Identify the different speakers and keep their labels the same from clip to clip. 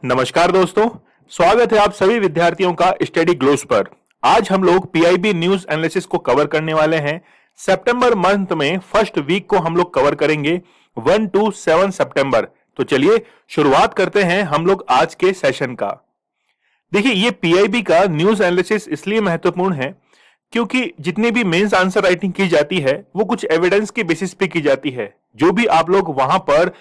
Speaker 1: नमस्कार दोस्तों, स्वागत है आप सभी विद्यार्थियों का स्टडी ग्लोस पर। आज हम लोग पीआईबी न्यूज एनालिसिस को कवर करने वाले हैं। सितंबर मंथ में फर्स्ट वीक को हम लोग कवर करेंगे 1 to 7 सितंबर। तो चलिए शुरुआत करते हैं हम लोग आज के सेशन का। देखिए, ये पीआईबी का न्यूज एनालिसिस इसलिए महत्वपूर्ण है क्योंकि जितनी भी मेंस आंसर राइटिंग की जाती है वो कुछ एविडेंस के बेसिस पे की जाती है। जो भी आप लोग वहां पर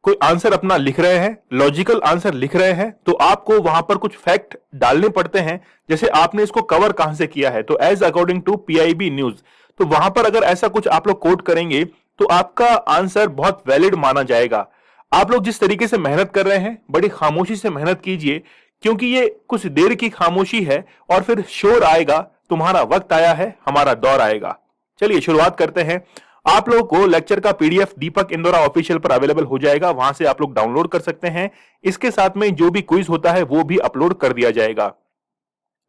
Speaker 1: कोई आंसर अपना लिख रहे हैं, लॉजिकल आंसर लिख रहे हैं, तो आपको वहां पर कुछ फैक्ट डालने पड़ते हैं। जैसे आपने इसको कवर कहां से किया है, तो as according to PIB news, तो वहां पर अगर ऐसा कुछ आप लोग कोट करेंगे तो आपका आंसर बहुत वैलिड माना जाएगा। आप लोग जिस तरीके से मेहनत कर रहे हैं, बड़ी खामोशी से मेहनत कीजिए, क्योंकि ये कुछ देर की खामोशी है और फिर शोर आएगा। तुम्हारा वक्त आया है, हमारा दौर आएगा। चलिए शुरुआत करते हैं। आप लोगों को लेक्चर का पीडीएफ दीपक इंदौरा ऑफिशियल पर अवेलेबल हो जाएगा, वहां से आप लोग डाउनलोड कर सकते हैं। इसके साथ में जो भी क्विज होता है वो भी अपलोड कर दिया जाएगा।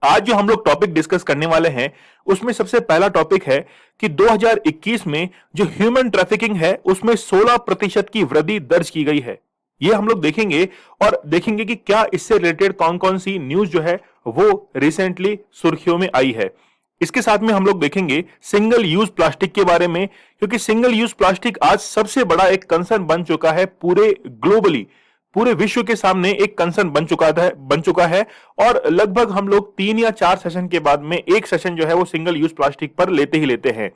Speaker 1: आज जो हम लोग टॉपिक डिस्कस करने वाले हैं उसमें सबसे पहला टॉपिक है कि 2021 में जो ह्यूमन ट्रैफिकिंग है उसमें 16% की वृद्धि दर्ज की गई है। ये हम लोग देखेंगे और देखेंगे कि क्या इससे रिलेटेड कौन कौन सी न्यूज जो है वो रिसेंटली सुर्खियों में आई है। इसके साथ में हम लोग देखेंगे सिंगल यूज प्लास्टिक के बारे में, क्योंकि सिंगल यूज प्लास्टिक आज सबसे बड़ा एक कंसर्न बन चुका है। पूरे ग्लोबली, पूरे विश्व के सामने एक कंसर्न बन चुका है। और लगभग हम लोग 3 या 4 सेशन के बाद में एक सेशन जो है वो सिंगल यूज प्लास्टिक पर लेते ही लेते हैं।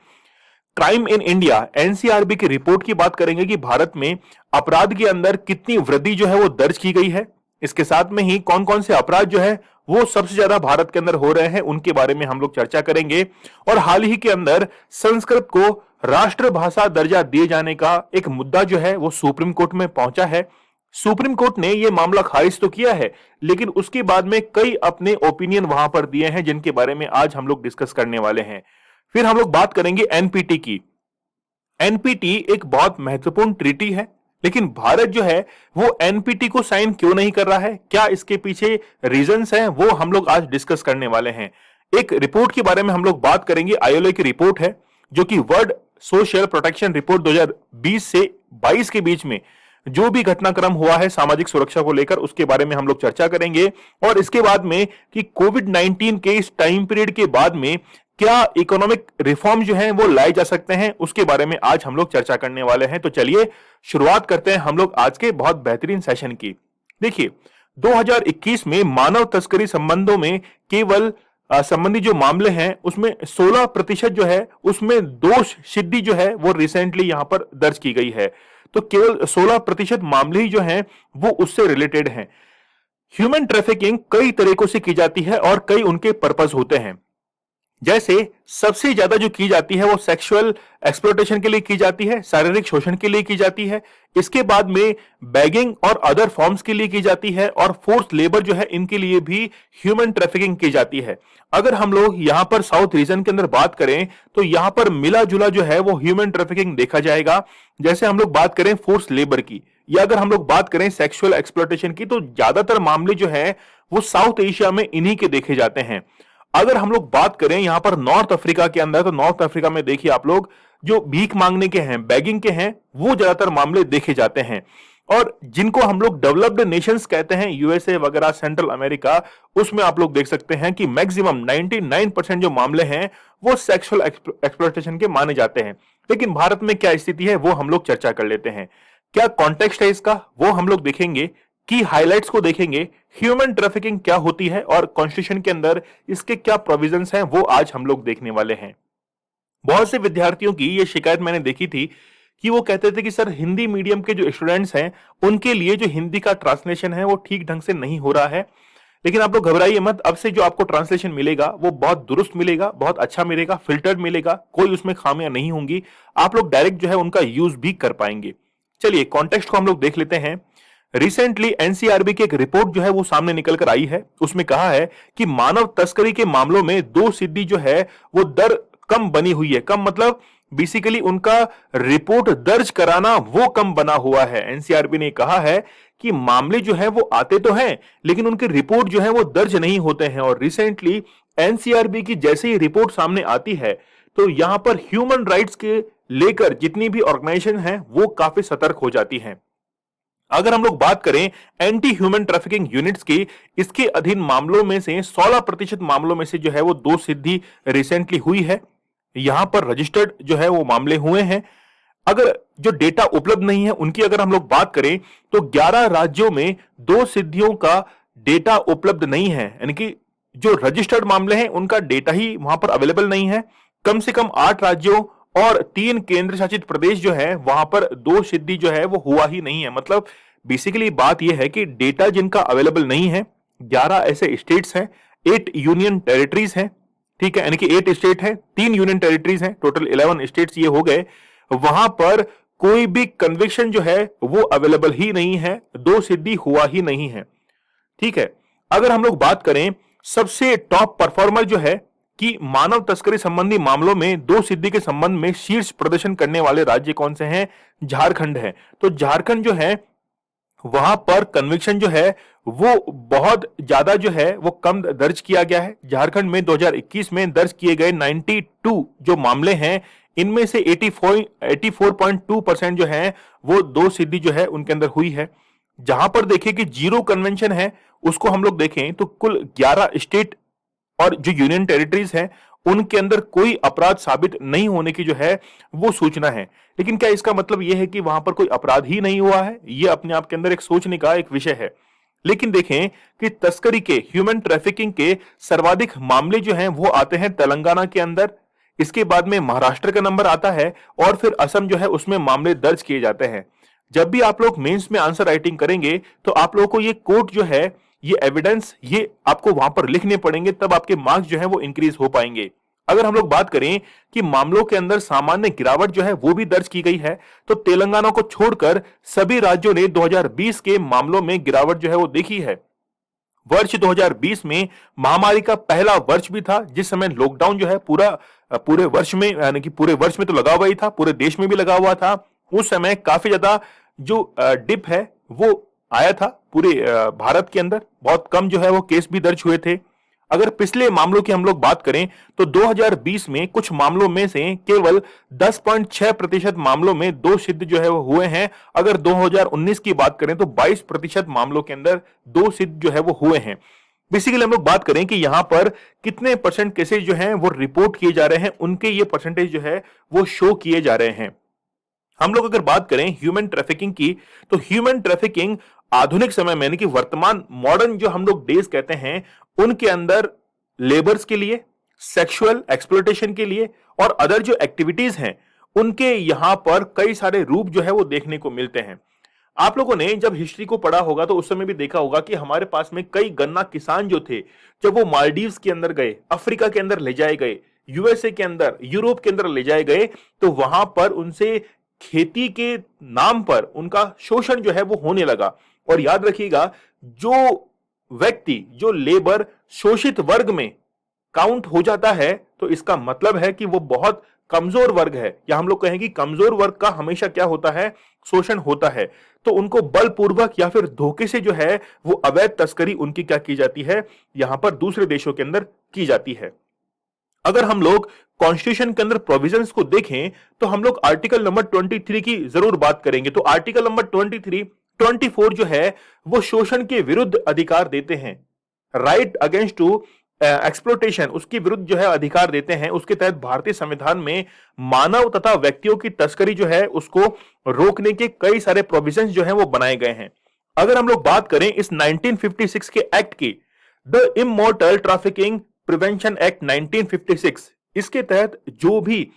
Speaker 1: क्राइम इन इंडिया एनसीआरबी की रिपोर्ट की बात करेंगे कि भारत में अपराध के अंदर कितनी वृद्धि जो है वो दर्ज की गई है। इसके साथ में ही कौन कौन से अपराध जो है वो सबसे ज्यादा भारत के अंदर हो रहे हैं, उनके बारे में हम लोग चर्चा करेंगे। और हाल ही के अंदर संस्कृत को राष्ट्रभाषा दर्जा दिए जाने का एक मुद्दा जो है वो सुप्रीम कोर्ट में पहुंचा है। सुप्रीम कोर्ट ने यह मामला खारिज तो किया है, लेकिन उसके बाद में कई अपने ओपिनियन वहां पर दिए हैं, जिनके बारे में आज हम लोग डिस्कस करने वाले हैं। फिर हम लोग बात करेंगे एनपीटी की। एनपीटी एक बहुत महत्वपूर्ण ट्रीटी है, लेकिन भारत जो है वो एनपीटी को साइन क्यों नहीं कर रहा है, क्या इसके पीछे रीजंस हैं, वो हम लोग आज डिस्कस करने वाले हैं। एक रिपोर्ट के बारे में हम लोग बात करेंगे, आईएलओ की रिपोर्ट है जो कि वर्ल्ड सोशल प्रोटेक्शन रिपोर्ट 2020 से 22 के बीच में जो भी घटनाक्रम हुआ है सामाजिक सुरक्षा को लेकर, उसके बारे में हम लोग चर्चा करेंगे। और इसके बाद में कि कोविड-19 के इस टाइम पीरियड के बाद में क्या इकोनॉमिक रिफॉर्म जो है वो लाए जा सकते हैं, उसके बारे में आज हम लोग चर्चा करने वाले हैं। तो चलिए शुरुआत करते हैं हम लोग आज के बहुत बेहतरीन सेशन की। देखिए, 2021 में मानव तस्करी संबंधों में केवल संबंधी जो मामले हैं उसमें 16% जो है उसमें दोष सिद्धि जो है वो रिसेंटली यहां पर दर्ज की गई है। तो केवल 16% मामले ही जो हैं वो उससे रिलेटेड हैं। ह्यूमन ट्रैफिकिंग कई तरीकों से की जाती है और कई उनके पर्पस होते हैं। जैसे सबसे ज्यादा जो की जाती है वो सेक्सुअल एक्सप्लॉयटेशन के लिए की जाती है, शारीरिक शोषण के लिए की जाती है। इसके बाद में बैगिंग और अदर फॉर्म्स के लिए की जाती है, और फोर्स लेबर जो है इनके लिए भी ह्यूमन ट्रैफिकिंग की जाती है। अगर हम लोग यहां पर साउथ रीजन के अंदर बात करें तो यहां पर मिला जुला जो है वो ह्यूमन ट्रैफिकिंग देखा जाएगा। जैसे हम लोग बात करें फोर्स लेबर की, या अगर हम लोग बात करें सेक्सुअल एक्सप्लॉयटेशन की, तो ज्यादातर मामले जो है वो साउथ एशिया में इन्हीं के देखे जाते हैं। अगर हम लोग बात करें यहां पर नॉर्थ अफ्रीका के अंदर, तो नॉर्थ अफ्रीका में देखिए आप लोग जो भीख मांगने के हैं, बैगिंग के हैं, वो ज्यादातर मामले देखे जाते हैं। और जिनको हम लोग डेवलप्ड नेशंस कहते हैं, यूएसए वगैरह, सेंट्रल अमेरिका, उसमें आप लोग देख सकते हैं कि मैक्सिमम 99% जो मामले हैं वो सेक्सुअल एक्सप्लॉयटेशन के माने जाते हैं। लेकिन भारत में क्या स्थिति है वो हम लोग चर्चा कर लेते हैं। क्या कॉन्टेक्स्ट है इसका वो हम लोग देखेंगे, की हाइलाइट्स को देखेंगे, ह्यूमन ट्रैफिकिंग क्या होती है और कॉन्स्टिट्यूशन के अंदर इसके क्या प्रोविजंस हैं वो आज हम लोग देखने वाले हैं। बहुत से विद्यार्थियों की ये शिकायत मैंने देखी थी कि वो कहते थे कि सर हिंदी मीडियम के जो स्टूडेंट्स हैं उनके लिए जो हिंदी का ट्रांसलेशन है वो ठीक ढंग से नहीं हो रहा है। लेकिन आप लोग घबराइए मत, अब से जो आपको ट्रांसलेशन मिलेगा वो बहुत दुरुस्त मिलेगा, बहुत अच्छा मिलेगा, फिल्टर्ड मिलेगा, कोई उसमें खामियां नहीं होंगी। आप लोग डायरेक्ट जो है उनका यूज भी कर पाएंगे। चलिए कॉन्टेक्स्ट को हम लोग देख लेते हैं। रिसेंटली एनसीआरबी की एक रिपोर्ट जो है वो सामने निकल कर आई है। उसमें कहा है कि मानव तस्करी के मामलों में दो सिद्धि जो है वो दर कम बनी हुई है। कम मतलब बेसिकली उनका रिपोर्ट दर्ज कराना वो कम बना हुआ है। एनसीआरबी ने कहा है कि मामले जो है वो आते तो हैं, लेकिन उनके रिपोर्ट जो है वो दर्ज नहीं होते हैं। और रिसेंटली एनसीआरबी की जैसे ही रिपोर्ट सामने आती है तो यहां पर ह्यूमन राइट्स के लेकर जितनी भी ऑर्गेनाइजेशन है वो काफी सतर्क हो जाती हैं। अगर हम लोग बात करें एंटी ह्यूमन ट्रैफिकिंग यूनिट्स की, इसके अधीन मामलों में से 16% मामलों में से जो है वो 2 सिद्धि रिसेंटली हुई है। यहां पर रजिस्टर्ड जो है वो मामले हुए हैं। अगर जो डेटा उपलब्ध नहीं है उनकी अगर हम लोग बात करें तो 11 राज्यों में 2 सिद्धियों का डेटा उपलब्ध नहीं है, यानी कि जो रजिस्टर्ड मामले हैं उनका डेटा ही वहां पर अवेलेबल नहीं है। कम से कम 8 राज्यों और 3 केंद्र शासित प्रदेश जो है वहां पर 2 सिद्धि जो है वो हुआ ही नहीं है। मतलब बेसिकली बात यह है कि डेटा जिनका अवेलेबल नहीं है, 11 ऐसे स्टेट्स हैं, 8 यूनियन टेरिटरीज हैं, ठीक है, यानी कि 8 स्टेट हैं, 3 यूनियन टेरिटरीज हैं, टोटल 11 स्टेट्स ये हो गए। वहां पर कोई भी कन्विक्शन जो है वो अवेलेबल ही नहीं है, 2 सिद्धि हुआ ही नहीं है, ठीक है। अगर हम लोग बात करें सबसे टॉप परफॉर्मर जो है कि मानव तस्करी संबंधी मामलों में 2 सिद्धि के संबंध में शीर्ष प्रदर्शन करने वाले राज्य कौन से हैं? झारखंड है। तो झारखंड जो है वहां पर कन्विक्शन जो है वो बहुत ज्यादा जो है वो कम दर्ज किया गया है। झारखंड में 2021 में दर्ज किए गए 92 जो मामले हैं, इनमें से 84.2% जो है वो 2 सिद्धि जो है उनके अंदर हुई है। जहां पर देखें कि जीरो कन्वेंशन है, उसको हम लोग देखें तो कुल 11 स्टेट और जो यूनियन टेरिटरीज हैं उनके अंदर कोई अपराध साबित नहीं होने की जो है वो सूचना है। लेकिन क्या इसका मतलब यह है कि वहां पर कोई अपराध ही नहीं हुआ है? यह अपने आप के अंदर एक सोचने का एक विषय है। लेकिन देखें कि तस्करी के, ह्यूमन ट्रैफिकिंग के सर्वाधिक मामले जो हैं वो आते हैं तेलंगाना के अंदर, इसके बाद में महाराष्ट्र का नंबर आता है और फिर असम जो है उसमें मामले दर्ज किए जाते हैं। जब भी आप लोग मेंस में आंसर राइटिंग करेंगे तो आप लोगों को ये कोट जो है, ये एविडेंस, ये आपको वहां पर लिखने पड़ेंगे, तब आपके मार्क्स जो है वो इंक्रीज हो पाएंगे। अगर हम लोग बात करें कि मामलों के अंदर सामान्य गिरावट जो है वो भी दर्ज की गई है, तो तेलंगाना को छोड़कर सभी राज्यों ने 2020 के मामलों में गिरावट जो है वो देखी है। वर्ष 2020 में महामारी का पहला वर्ष भी था, जिस समय लॉकडाउन जो है पूरे वर्ष में, यानी कि पूरे वर्ष में तो लगा हुआ ही था, पूरे देश में भी लगा हुआ था। उस समय काफी ज्यादा जो डिप है वो आया था पूरे भारत के अंदर, बहुत कम जो है वो केस भी दर्ज हुए थे। अगर पिछले मामलों की हम लोग बात करें तो 2020 में कुछ मामलों में से केवल 10.6% मामलों में 2 सिद्ध जो है वो हुए हैं। अगर 2019 की बात करें तो 22% मामलों के अंदर 2 सिद्ध जो है वो हुए हैं। बेसिकली हम लोग बात करें कि यहां पर कितने परसेंट केसेज जो हैं वो रिपोर्ट किए जा रहे हैं, उनके ये परसेंटेज जो है वो शो किए जा रहे हैं। हम लोग अगर बात करें ह्यूमन ट्रैफिकिंग की, तो ह्यूमन ट्रैफिकिंग आधुनिक समय में, यानी कि वर्तमान मॉडर्न जो हम लोग डेज कहते हैं, उनके अंदर लेबर्स के लिए, सेक्सुअल एक्सप्लॉयटेशन के लिए और अदर जो एक्टिविटीज हैं उनके यहां पर कई सारे रूप जो है वो देखने को मिलते हैं। आप लोगों ने जब हिस्ट्री को पढ़ा होगा तो उस समय भी देखा होगा कि हमारे पास में कई गन्ना किसान जो थे, जब वो मालदीव्स के अंदर गए, अफ्रीका के अंदर ले जाए गए, यूएसए के अंदर, यूरोप के अंदर ले जाए गए, तो वहां पर उनसे खेती के नाम पर उनका शोषण जो है वो होने लगा। और याद रखिएगा, जो व्यक्ति, जो लेबर शोषित वर्ग में काउंट हो जाता है तो इसका मतलब है कि वो बहुत कमजोर वर्ग है, या हम लोग कहें कि कमजोर वर्ग का हमेशा क्या होता है, शोषण होता है। तो उनको बलपूर्वक या फिर धोखे से जो है वो अवैध तस्करी उनकी क्या की जाती है, यहां पर दूसरे देशों के अंदर की जाती है। अगर हम लोग कॉन्स्टिट्यूशन के अंदर प्रोविजंस को देखें तो हम लोग आर्टिकल नंबर 23 की जरूर बात करेंगे। तो आर्टिकल नंबर 23, 24 जो है वो शोषण के विरुद्ध अधिकार देते हैं, राइट अगेंस्ट टू एक्सप्लोटेशन, उसके विरुद्ध जो है अधिकार देते हैं। उसके तहत भारतीय संविधान में मानव तथा व्यक्तियों की तस्करी जो है उसको रोकने के कई सारे प्रोविजंस जो है वो बनाए गए हैं। अगर हम लोग बात करें इस 1956 के एक्ट की, द इमोरटल ट्रैफिकिंग प्रिवेंशन एक्ट 1956, इसके तहत जो भी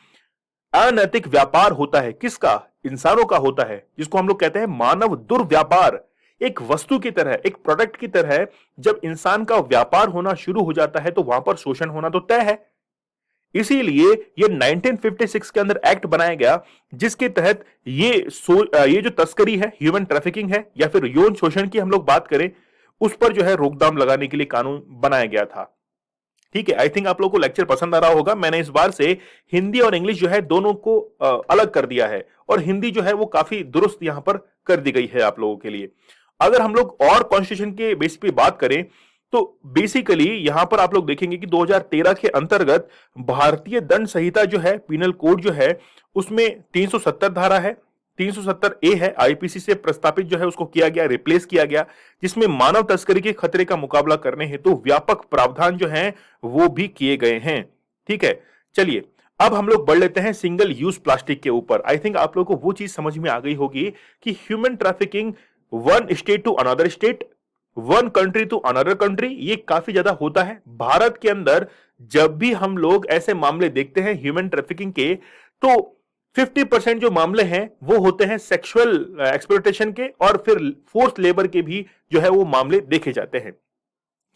Speaker 1: अनैतिक व्यापार होता है, किसका, इंसानों का होता है, जिसको हम लोग कहते हैं मानव दुर्व्यापार, एक वस्तु की तरह, एक प्रोडक्ट की तरह जब इंसान का व्यापार होना शुरू हो जाता है तो वहां पर शोषण होना तो तय है। इसीलिए ये 1956 के अंदर एक्ट बनाया गया, जिसके तहत ये जो तस्करी है, ह्यूमन ट्रैफिकिंग है या फिर यौन शोषण की हम लोग बात करें, उस पर जो है रोकथाम लगाने के लिए कानून बनाया गया था। ठीक है, आई थिंक आप लोगों को लेक्चर पसंद आ रहा होगा। मैंने इस बार से हिंदी और इंग्लिश जो है दोनों को अलग कर दिया है, और हिंदी जो है वो काफी दुरुस्त यहां पर कर दी गई है आप लोगों के लिए। अगर हम लोग और कॉन्स्टिट्यूशन के बेस पे बात करें तो बेसिकली यहां पर आप लोग देखेंगे कि 2013 के अंतर्गत भारतीय दंड संहिता जो है, पीनल कोड जो है, उसमें 370 धारा है, 370A है, आईपीसी से प्रस्तावित जो है उसको किया गया, रिप्लेस किया गया, जिसमें मानव तस्करी के खतरे का मुकाबला करने हेतु व्यापक प्रावधान जो हैं वो भी किए गए हैं। ठीक है, चलिए अब हम लोग बढ़ लेते हैं सिंगल यूज प्लास्टिक के ऊपर। आई थिंक आप लोगों को वो चीज समझ में आ गई होगी कि human trafficking one state to another state, one country to another country, ये काफी ज्यादा होता है भारत के अंदर। जब भी हम लोग ऐसे मामले देखते हैं ह्यूमन ट्रैफिकिंग के, तो 50% जो मामले हैं वो होते हैं सेक्सुअल एक्सप्लॉयटेशन के, और फिर फोर्स लेबर के भी जो है वो मामले देखे जाते हैं।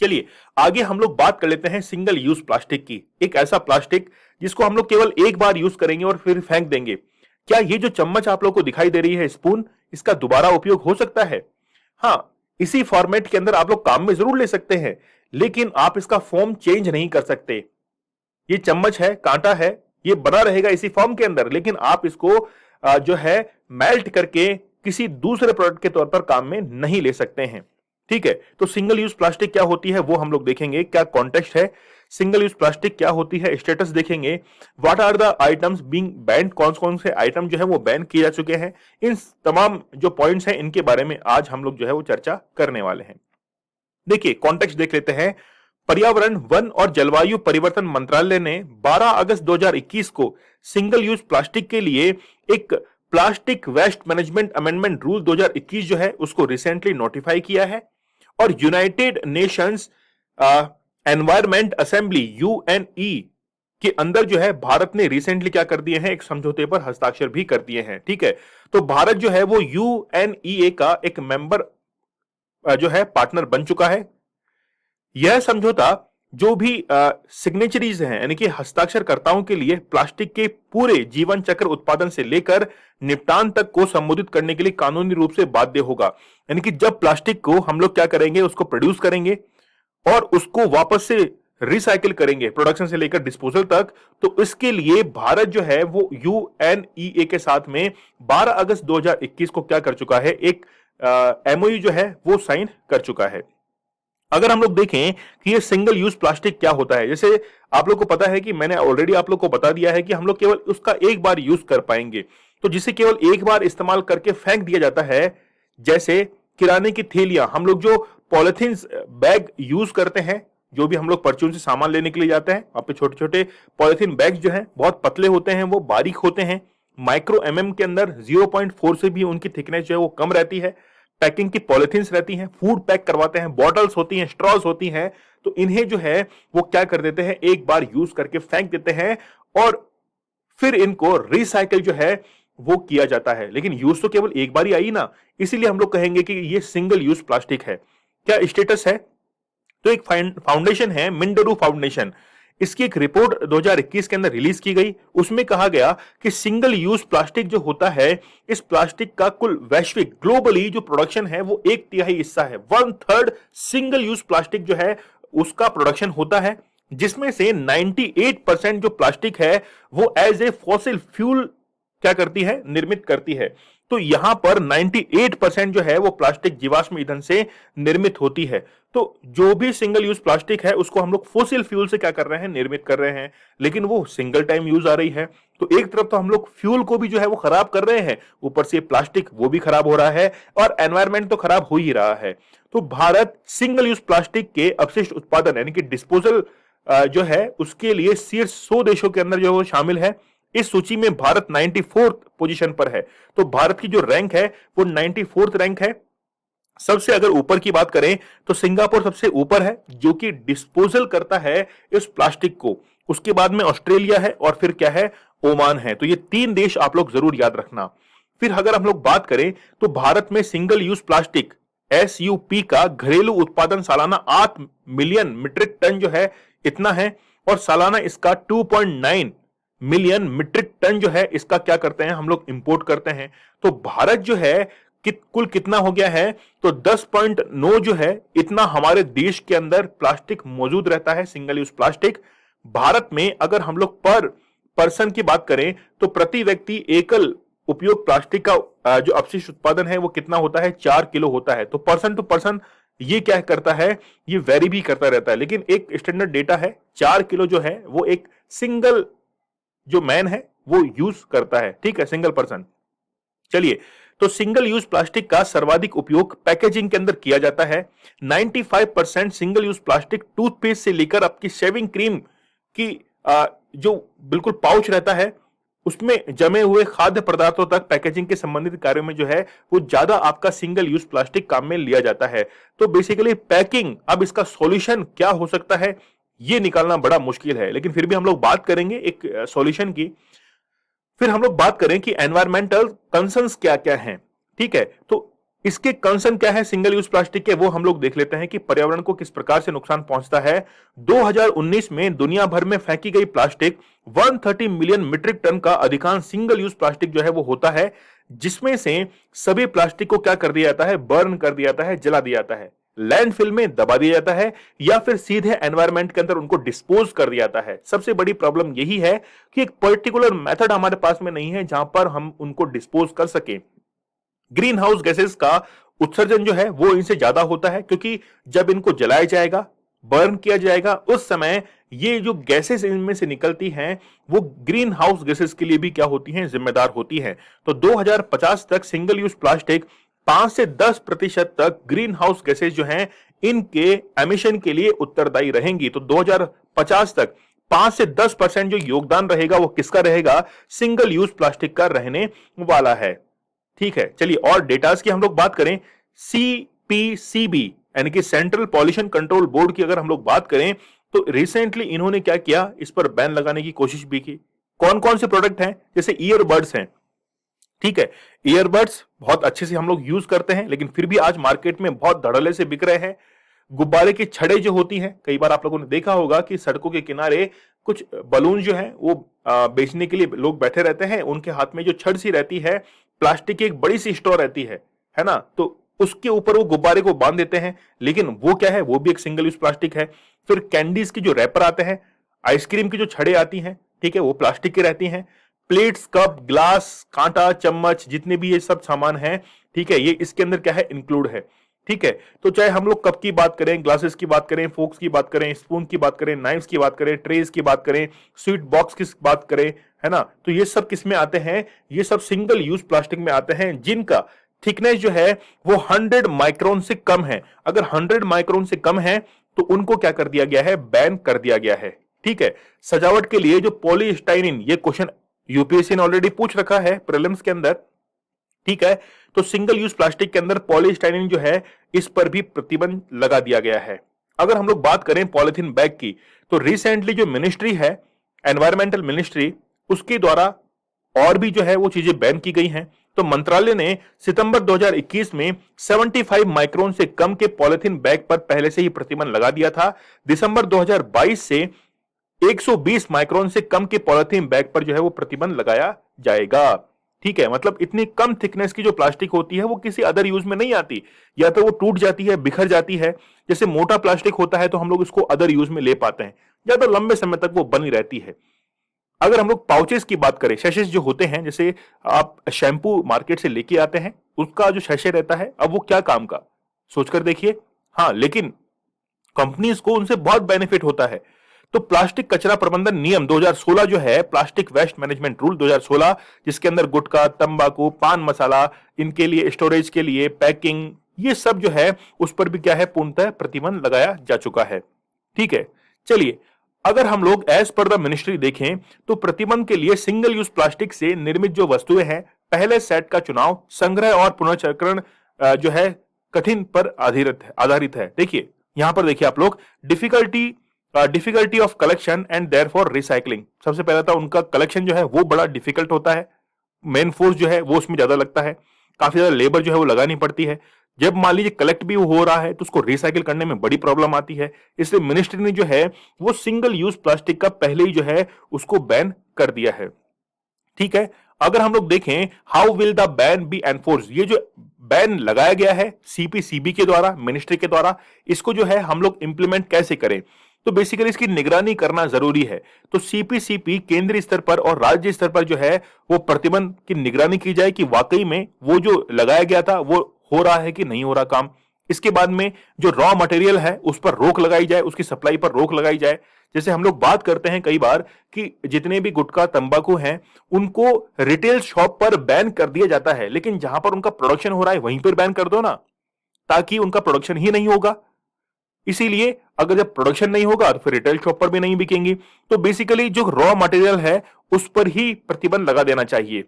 Speaker 1: चलिए आगे हम लोग बात कर लेते हैं सिंगल यूज प्लास्टिक की। एक ऐसा प्लास्टिक जिसको हम लोग केवल एक बार यूज करेंगे और फिर फेंक देंगे। क्या ये जो चम्मच आप लोग को दिखाई दे रही है, स्पून, इसका दोबारा उपयोग हो सकता है? हाँ, इसी फॉर्मेट के अंदर आप लोग काम में जरूर ले सकते हैं, लेकिन आप इसका फॉर्म चेंज नहीं कर सकते। ये चम्मच है, कांटा है, ये बना रहेगा इसी फॉर्म के अंदर, लेकिन आप इसको जो है मेल्ट करके किसी दूसरे प्रोडक्ट के तौर पर काम में नहीं ले सकते हैं। ठीक है, तो सिंगल यूज प्लास्टिक क्या होती है वो हम लोग देखेंगे, क्या कॉन्टेक्स्ट है, सिंगल यूज प्लास्टिक क्या होती है, स्टेटस देखेंगे, what are the items being banned, कौन कौन से आइटम जो है वो बैन किए जा चुके हैं। इन तमाम जो पॉइंट्स हैं इनके बारे में आज हम लोग जो है वो चर्चा करने वाले हैं। देखिए कॉन्टेक्स्ट देख लेते हैं। पर्यावरण, वन और जलवायु परिवर्तन मंत्रालय ने 12 अगस्त 2021 को सिंगल यूज प्लास्टिक के लिए एक plastic waste management amendment rule 2021 जो है उसको रिसेंटली नोटिफाई किया है, और United Nations environment assembly UNE के अंदर जो है भारत ने रिसेंटली क्या कर दिए हैं, एक समझौते पर हस्ताक्षर भी कर दिए हैं। ठीक है, तो भारत जो है वो यूएनईए का एक मेंबर जो है पार्टनर बन चुका है। यह समझौता जो भी सिग्नेचरीज हैं यानी कि हस्ताक्षरकर्ताओं के लिए प्लास्टिक के पूरे जीवन चक्र उत्पादन से लेकर निपटान तक को संबोधित करने के लिए कानूनी रूप से बाध्य होगा। यानी कि जब प्लास्टिक को हम लोग क्या करेंगे, उसको प्रोड्यूस करेंगे और उसको वापस से रिसाइकिल करेंगे प्रोडक्शन से लेकर डिस्पोजल तक, तो इसके लिए भारत जो है वो यूएनईए के साथ में 12 अगस्त 2021 को क्या कर चुका है, एक एमओयू जो है वो साइन कर चुका है। अगर हम लोग देखें कि ये सिंगल यूज प्लास्टिक क्या होता है, जैसे आप लोग को पता है कि मैंने ऑलरेडी आप लोग को बता दिया है कि हम लोग केवल उसका एक बार यूज कर पाएंगे, तो जिसे केवल एक बार इस्तेमाल करके फेंक दिया जाता है। जैसे किराने की थैलियां, हम लोग जो पॉलिथीन बैग यूज करते हैं, जो भी हम लोग परचून से सामान लेने के लिए जाते हैं, वहां पे छोटे छोटे पॉलिथीन बैग जो है बहुत पतले होते हैं, वो बारीक होते हैं, माइक्रो एमएम के अंदर 0.4 से भी उनकी थिकनेस जो है वो कम रहती है। पैकिंग की पॉलिथीन्स रहती हैं, फूड पैक करवाते हैं, बॉटल्स होती हैं, स्ट्रॉज होती हैं, तो इन्हें जो है वो क्या कर देते हैं, एक बार यूज करके फेंक देते हैं और फिर इनको रिसाइकिल जो है वो किया जाता है। लेकिन यूज तो केवल एक बार ही आई ना, इसीलिए हम लोग कहेंगे कि ये सिंगल यूज प्लास्टिक है। क्या स्टेटस है, तो एक फाउंडेशन है, मिंडरू फाउंडेशन, इसकी एक रिपोर्ट 2021 के अंदर रिलीज की गई। उसमें कहा गया कि सिंगल यूज प्लास्टिक जो होता है, इस प्लास्टिक का कुल वैश्विक ग्लोबली जो प्रोडक्शन है वो 1/3 हिस्सा है, 1/3 सिंगल यूज प्लास्टिक जो है उसका प्रोडक्शन होता है, जिसमें से 98% जो प्लास्टिक है वो एज ए फॉसिल फ्यूल क्या करती है, निर्मित करती है। तो यहां पर 98% जो है वो प्लास्टिक जीवाश्म ईंधन से निर्मित होती है। तो जो भी सिंगल यूज प्लास्टिक है उसको हम लोग फोसिल फ्यूल से क्या कर रहे हैं, निर्मित कर रहे हैं, लेकिन वो सिंगल टाइम यूज आ रही है। तो एक तरफ तो हम लोग फ्यूल को भी जो है वो खराब कर रहे हैं, ऊपर से प्लास्टिक वो भी खराब हो रहा है, और एनवायरमेंट तो खराब हो ही रहा है। तो भारत सिंगल यूज प्लास्टिक के अपशिष्ट उत्पादन यानी कि डिस्पोजल जो है उसके लिए शीर्ष 100 देशों के अंदर जो वो शामिल है। इस सूची में भारत 94th पोजीशन पर है। तो भारत की जो रैंक है वो 94th रैंक है। सबसे अगर ऊपर की बात करें तो सिंगापुर सबसे ऊपर है, जो कि डिस्पोजल करता है इस प्लास्टिक को। उसके बाद में ऑस्ट्रेलिया है, और फिर क्या है, ओमान है। तो ये 3 देश आप लोग जरूर याद रखना। फिर अगर हम लोग बात करें तो भारत में सिंगल यूज प्लास्टिक एसयूपी का घरेलू उत्पादन सालाना 8 मिलियन मीट्रिक टन जो है इतना है, और सालाना इसका 2.9 मिलियन मीट्रिक टन जो है इसका क्या करते हैं, हम लोग इंपोर्ट करते हैं। तो भारत जो है कुल कितना हो गया है, तो 10.9 जो है इतना हमारे देश के अंदर प्लास्टिक मौजूद रहता है, सिंगल यूज प्लास्टिक। भारत में अगर हम लोग पर पर्सन की बात करें तो प्रति व्यक्ति एकल उपयोग प्लास्टिक का जो अपशिष्ट उत्पादन है वो कितना होता है, 4 किलो होता है। तो पर्सन टू पर्सन ये क्या करता है, ये वेरी भी करता रहता है, लेकिन एक स्टैंडर्ड डेटा है 4 किलो जो है वो एक सिंगल जो मैन है वो यूज करता है। ठीक है, सिंगल पर्सन। चलिए, तो सिंगल यूज प्लास्टिक का सर्वाधिक उपयोग पैकेजिंग के अंदर किया जाता है। 95% सिंगल यूज प्लास्टिक टूथपेस्ट से लेकर आपकी शेविंग क्रीम की जो बिल्कुल पाउच रहता है उसमें जमे हुए खाद्य पदार्थों तक पैकेजिंग के संबंधित कार्यों में जो है वो ज्यादा आपका सिंगल यूज प्लास्टिक काम में लिया जाता है। तो बेसिकली पैकिंग, अब इसका सॉल्यूशन क्या हो सकता है ये निकालना बड़ा मुश्किल है, लेकिन फिर भी हम लोग बात करेंगे एक सॉल्यूशन की। फिर हम लोग बात करें कि एनवायरमेंटल कंसर्न्स क्या क्या हैं। ठीक है, तो इसके कंसर्न क्या है सिंगल यूज प्लास्टिक के, वो हम लोग देख लेते हैं कि पर्यावरण को किस प्रकार से नुकसान पहुंचता है। 2019 में दुनिया भर में फेंकी गई प्लास्टिक 130 मिलियन मीट्रिक टन का अधिकांश सिंगल यूज प्लास्टिक जो है वो होता है, जिसमें से सभी प्लास्टिक को क्या कर दिया जाता है, बर्न कर दिया जाता है, जला दिया जाता है, लैंडफिल में दबा दिया जाता है, या फिर सीधे एनवायरनमेंट के अंदर उनको डिस्पोज कर दिया जाता है। सबसे बड़ी प्रॉब्लम यही है कि एक पर्टिकुलर मेथड हमारे पास में नहीं है जहां पर हम उनको डिस्पोज कर सकें। ग्रीन हाउस गैसेस का उत्सर्जन जो है वो इनसे ज्यादा होता है, क्योंकि जब इनको जलाया जाएगा, बर्न किया जाएगा, उस समय ये जो गैसेस इनमें से निकलती हैं वो ग्रीन हाउस गैसेस के लिए भी क्या होती हैं, जिम्मेदार होती हैं। तो 2050 तक सिंगल यूज प्लास्टिक 5 से 10% तक ग्रीन हाउस गैसेस जो हैं इनके एमिशन के लिए उत्तरदायी रहेंगी। तो 2050 तक 5 से 10% जो योगदान रहेगा वो किसका रहेगा, सिंगल यूज प्लास्टिक का रहने वाला है। ठीक है, चलिए और डेटास की हम लोग बात करें। सीपीसीबी यानी कि सेंट्रल पॉल्यूशन कंट्रोल बोर्ड की अगर हम लोग बात करें तो रिसेंटली इन्होंने क्या किया, इस पर बैन लगाने की कोशिश भी की। कौन कौन से प्रोडक्ट हैं, जैसे ईयरबड्स हैं। ठीक है, ईयरबड्स बहुत अच्छे से हम लोग यूज करते हैं, लेकिन फिर भी आज मार्केट में बहुत धड़ल्ले से बिक रहे हैं। गुब्बारे की छड़े जो होती हैं, कई बार आप लोगों ने देखा होगा कि सड़कों के किनारे कुछ बलून जो हैं वो बेचने के लिए लोग बैठे रहते हैं, उनके हाथ में जो छड़ सी रहती है, प्लास्टिक की एक बड़ी सी स्ट्रॉ रहती है ना, तो उसके ऊपर वो गुब्बारे को बांध देते हैं, लेकिन वो क्या है, वो भी एक सिंगल यूज प्लास्टिक है। फिर कैंडीज की जो रैपर आते हैं, आइसक्रीम की जो छड़े आती हैं, ठीक है, वो प्लास्टिक की रहती हैं। प्लेट्स, कप, ग्लास, कांटा, चम्मच, जितने भी ये सब सामान हैं, ठीक है, ये इसके अंदर क्या है, इंक्लूड है। ठीक है, तो चाहे हम लोग कप की बात करें, ग्लासेस की बात करें, फोक्स की बात करें, स्पून की बात करें, नाइफ्स की बात करें, ट्रेस की बात करें, स्वीट बॉक्स की बात करें, है ना, तो ये सब किस में आते हैं, ये सब सिंगल यूज प्लास्टिक में आते हैं, जिनका थिकनेस जो है वो 100 माइक्रोन से कम है। अगर 100 माइक्रोन से कम है तो उनको क्या कर दिया गया है, बैन कर दिया गया है। ठीक है, सजावट के लिए जो पॉलीस्टाइनिन, ये क्वेश्चन यूपीएससी ने ऑलरेडी पूछ रखा है प्रीलिम्स के अंदर। ठीक है, तो सिंगल यूज प्लास्टिक के अंदर पॉलीस्टाइनिन जो है इस पर भी प्रतिबंध लगा दिया गया है। अगर हम लोग बात करें पॉलिथीन बैग की, तो रिसेंटली जो मिनिस्ट्री है, एनवायरमेंटल मिनिस्ट्री, उसके द्वारा और भी जो है वो चीजें बैन की गई हैं। तो मंत्रालय ने सितंबर 2021 में 75 माइक्रोन से कम के पॉलिथीन बैग पर पहले से ही प्रतिबंध लगा दिया था। दिसंबर 2022 से 120 माइक्रोन से कम के पॉलिथीन बैग पर जो है वो प्रतिबंध लगाया जाएगा। ठीक है, मतलब इतनी कम थिकनेस की जो प्लास्टिक होती है वो किसी अदर यूज में नहीं आती, या तो वो टूट जाती है, बिखर जाती है। जैसे मोटा प्लास्टिक होता है तो हम लोग इसको अदर यूज में ले पाते हैं, ज्यादा लंबे समय तक वो बनी रहती है। अगर हम लोग पाउचेस की बात करें, शैशेस जो होते हैं, जैसे आप शैम्पू मार्केट से लेके आते हैं, उसका जो शैशे रहता है, अब वो क्या काम का, सोचकर देखिए। हाँ, लेकिन कंपनीज को उनसे बहुत बेनिफिट होता है। तो प्लास्टिक कचरा प्रबंधन नियम 2016 जो है, प्लास्टिक वेस्ट मैनेजमेंट रूल 2016, जिसके अंदर गुटखा, तंबाकू, पान मसाला, इनके लिए स्टोरेज के लिए, पैकिंग, ये सब जो है उस पर भी क्या है, पूर्णतः प्रतिबंध लगाया जा चुका है। ठीक है, चलिए अगर हम लोग एज पर द मिनिस्ट्री देखें तो प्रतिबंध के लिए सिंगल यूज प्लास्टिक से निर्मित जो वस्तुएं हैं, पहले सेट का चुनाव संग्रह और पुनर्चक्रण जो है कठिन पर आधारित है। देखिए यहां पर देखिए आप लोग, difficulty of collection and therefore recycling. सबसे पहला था उनका कलेक्शन जो है वो बड़ा डिफिकल्ट होता है, मेन फोर्स जो है वो उसमें ज्यादा लगता है, काफी ज्यादा लेबर जो है वो लगानी पड़ती है। जब मान लीजिए कलेक्ट भी हो रहा है तो उसको रिसाइकिल करने में बड़ी प्रॉब्लम आती है। इसलिए मिनिस्ट्री ने जो है वो सिंगल यूज प्लास्टिक का पहले ही जो है उसको बैन कर दिया है। ठीक है, अगर हम लोग देखें how will the ban be enforce, ये जो बैन लगाया गया है सीपीसीबी के द्वारा, मिनिस्ट्री के द्वारा, इसको जो है हम लोग इंप्लीमेंट कैसे करें, तो बेसिकली इसकी निगरानी करना जरूरी है। तो सीपीसीपी केंद्रीय स्तर पर और राज्य स्तर पर जो है वो प्रतिबंध की निगरानी की जाए कि वाकई में वो जो लगाया गया था वो हो रहा है कि नहीं हो रहा काम। इसके बाद में जो रॉ मटेरियल है उस पर रोक लगाई जाए, उसकी सप्लाई पर रोक लगाई जाए। जैसे हम लोग बात करते हैं कई बार कि जितने भी गुटखा तंबाकू हैं उनको रिटेल शॉप पर बैन कर दिया जाता है, लेकिन जहां पर उनका प्रोडक्शन हो रहा है वहीं पर बैन कर दो ना, ताकि उनका प्रोडक्शन ही नहीं होगा। इसीलिए अगर जब प्रोडक्शन नहीं होगा तो फिर रिटेल शॉप पर भी नहीं बिकेंगी। तो बेसिकली जो रॉ मटेरियल है उस पर ही प्रतिबंध लगा देना चाहिए।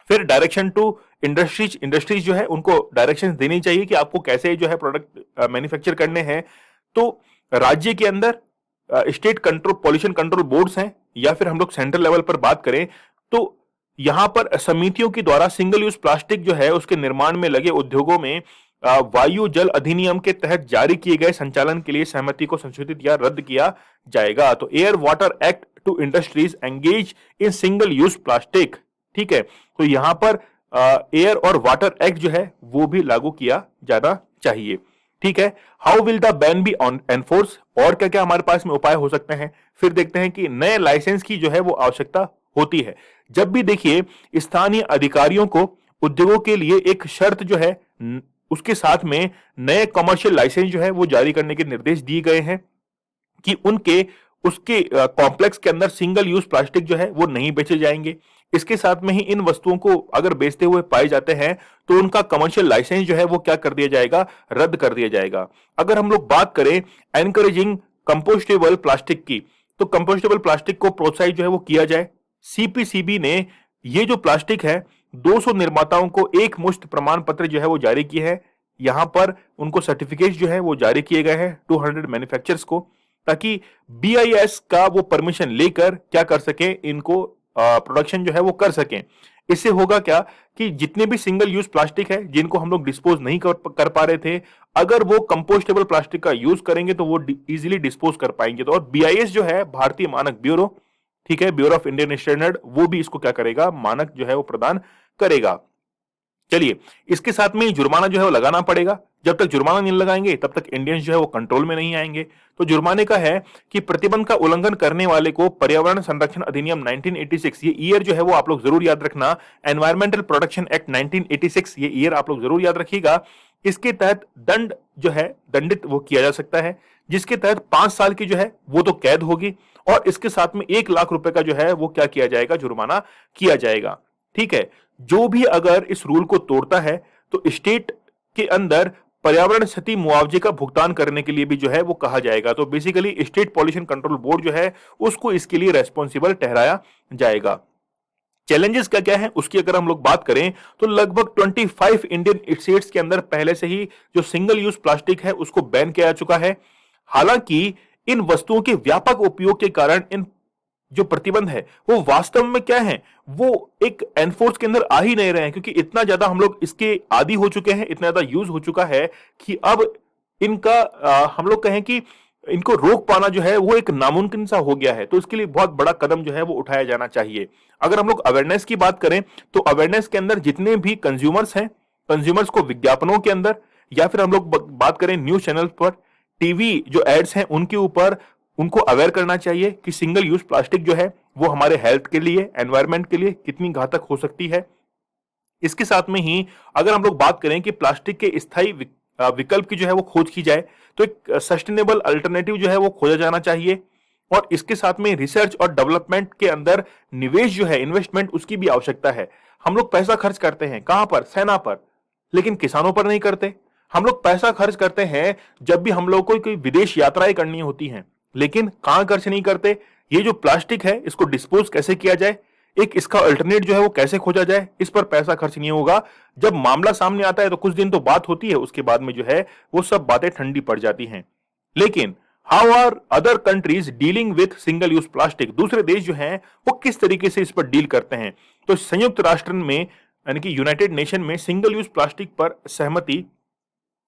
Speaker 1: फिर डायरेक्शन टू इंडस्ट्रीज, इंडस्ट्रीज जो है उनको डायरेक्शन देनी चाहिए कि आपको कैसे जो है प्रोडक्ट मैन्युफैक्चर करने हैं। तो राज्य के अंदर state control pollution control boards हैं, या फिर हम लोग सेंट्रल लेवल पर बात करें तो यहां पर समितियों के द्वारा सिंगल यूज प्लास्टिक जो है उसके निर्माण में लगे उद्योगों में वायु जल अधिनियम के तहत जारी किए गए संचालन के लिए सहमति को संशोधित या रद्द किया जाएगा। तो air water act to industries engage in single use plastic, ठीक है। तो यहां पर एयर और वाटर एक्ट जो है वो भी लागू किया जाना चाहिए, ठीक है। How will the ban be enforce, और क्या क्या हमारे पास में उपाय हो सकते हैं। फिर देखते हैं कि नए लाइसेंस की जो है वो आवश्यकता होती है। जब भी देखिए स्थानीय अधिकारियों को उद्योगों के लिए एक शर्त जो है उसके साथ में नए कमर्शियल लाइसेंस जो है वो जारी करने के निर्देश दिए गए हैं कि उनके उसके कॉम्प्लेक्स के अंदर सिंगल यूज प्लास्टिक जो है वो नहीं बेचे जाएंगे। इसके साथ में ही इन वस्तुओं को अगर बेचते हुए पाए जाते हैं तो उनका कमर्शियल लाइसेंस जो है वो क्या कर दिया जाएगा, रद्द कर दिया जाएगा। अगर हम लोग बात करें एनकरेजिंग कंपोस्टेबल प्लास्टिक की, तो कंपोस्टेबल प्लास्टिक को प्रोत्साहित जो है वो किया जाए। सीपीसीबी ने ये जो प्लास्टिक है 200 निर्माताओं को एक मुश्त प्रमाण पत्र जो है वो जारी किए हैं। यहां पर उनको सर्टिफिकेट जो है वो जारी किए गए हैं 200 मैन्युफैक्चरर्स को, ताकि बीआईएस का वो परमिशन लेकर क्या कर सके, इनको प्रोडक्शन जो है वो कर सकें। इससे होगा क्या कि जितने भी सिंगल यूज प्लास्टिक है जिनको हम लोग डिस्पोज नहीं कर पा रहे थे, अगर वो कंपोस्टेबल प्लास्टिक का यूज करेंगे तो वो इजीली डिस्पोज कर पाएंगे। तो और बीआईएस जो है भारतीय मानक ब्यूरो, ठीक है, ब्यूरो ऑफ इंडियन स्टैंडर्ड, वो भी इसको क्या करेगा, मानक जो है वो प्रदान करेगा। चलिए, इसके साथ में जुर्माना जो है वो लगाना पड़ेगा। जब तक जुर्माना नहीं लगाएंगे तब तक इंडियंस जो है वो कंट्रोल में नहीं आएंगे। तो जुर्माने का है कि प्रतिबंध का उल्लंघन करने वाले को पर्यावरण संरक्षण अधिनियम 1986, ये ईयर जो है वो आप लोग जरूर याद रखना, एनवायरमेंटल प्रोटेक्शन एक्ट 1986, ये ईयर आप लोग जरूर याद रखिएगा। इसके तहत दंड जो है दंडित वो किया जा सकता है, जिसके तहत 5 साल की जो है वो तो कैद होगी, और इसके साथ में 1 लाख रुपए का जो है वो क्या किया जाएगा, जुर्माना किया जाएगा, ठीक है। जो भी अगर इस रूल को तोड़ता है तो स्टेट के अंदर पर्यावरण क्षति मुआवजे का भुगतान करने के लिए भी जो है वो कहा जाएगा। तो basically state pollution control board जो है उसको इसके लिए रेस्पॉन्सिबल ठहराया जाएगा। चैलेंजेस क्या क्या है उसकी अगर हम लोग बात करें तो लगभग 25 इंडियन स्टेट्स के अंदर पहले से ही जो सिंगल यूज प्लास्टिक है उसको बैन किया जा चुका है। हालांकि इन वस्तुओं के व्यापक उपयोग के कारण इन जो प्रतिबंध है वो वास्तव में क्या है, वो एक एनफोर्स के अंदर आ ही नहीं रहे हैं, क्योंकि इतना ज्यादा हम लोग इसके आदी हो चुके हैं, इतना ज्यादा यूज हो चुका है कि अब इनका हम लोग कहें कि इनको रोक पाना जो है वो एक नामुमकिन सा हो गया है। तो इसके लिए बहुत बड़ा कदम जो है वो उठाया जाना चाहिए। अगर हम लोग अवेयरनेस की बात करें तो अवेयरनेस के अंदर जितने भी कंज्यूमर्स हैं, कंज्यूमर्स को विज्ञापनों के अंदर, या फिर हम लोग बात करें न्यूज चैनल पर, टीवी जो एड्स हैं उनके ऊपर उनको अवेयर करना चाहिए कि सिंगल यूज प्लास्टिक जो है वो हमारे हेल्थ के लिए, एनवायरमेंट के लिए कितनी घातक हो सकती है। इसके साथ में ही अगर हम लोग बात करें कि प्लास्टिक के स्थायी विकल्प की जो है वो खोज की जाए, तो एक सस्टेनेबल अल्टरनेटिव जो है वो खोजा जाना चाहिए। और इसके साथ में रिसर्च और डेवलपमेंट के अंदर निवेश जो है, इन्वेस्टमेंट, उसकी भी आवश्यकता है। हम लोग पैसा खर्च करते हैं कहां पर, सेना पर, लेकिन किसानों पर नहीं करते। हम लोग पैसा खर्च करते हैं जब भी हम लोग को कोई विदेश यात्राएं करनी होती हैं, लेकिन कहां खर्च नहीं करते, ये जो प्लास्टिक है इसको डिस्पोज कैसे किया जाए, एक इसका अल्टरनेट जो है वो कैसे खोजा जाए, इस पर पैसा खर्च नहीं होगा। जब मामला सामने आता है तो कुछ दिन तो बात होती है, उसके बाद में जो है वो सब बातें ठंडी पड़ जाती हैं। लेकिन how are other countries dealing with single use plastic, दूसरे देश जो हैं वो किस तरीके से इस पर डील करते हैं। तो संयुक्त राष्ट्र में यानी कि यूनाइटेड नेशन में सिंगल यूज प्लास्टिक पर सहमति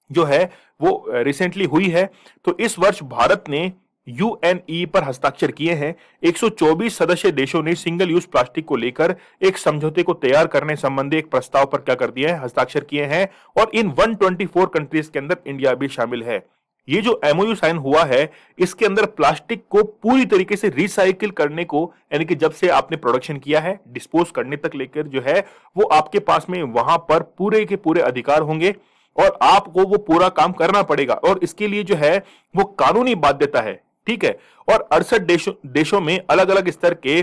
Speaker 1: जो है वो रिसेंटली हुई है। तो इस वर्ष भारत ने यूएनई पर हस्ताक्षर किए हैं। 124 सदस्य देशों ने सिंगल यूज प्लास्टिक को लेकर एक समझौते को तैयार करने संबंधी एक प्रस्ताव पर क्या कर दिया है, हस्ताक्षर किए हैं, और इन 124 कंट्रीज के अंदर इंडिया भी शामिल है। ये जो एमओयू साइन हुआ है इसके अंदर प्लास्टिक को पूरी तरीके से रिसाइकिल करने को, यानी कि जब से आपने प्रोडक्शन किया है डिस्पोज करने तक लेकर जो है वो आपके पास में वहां पर पूरे के पूरे अधिकार होंगे। और आपको वो पूरा काम करना पड़ेगा और इसके लिए जो है वो कानूनी बाध्यता है। ठीक है। और 68 देशों में अलग अलग स्तर के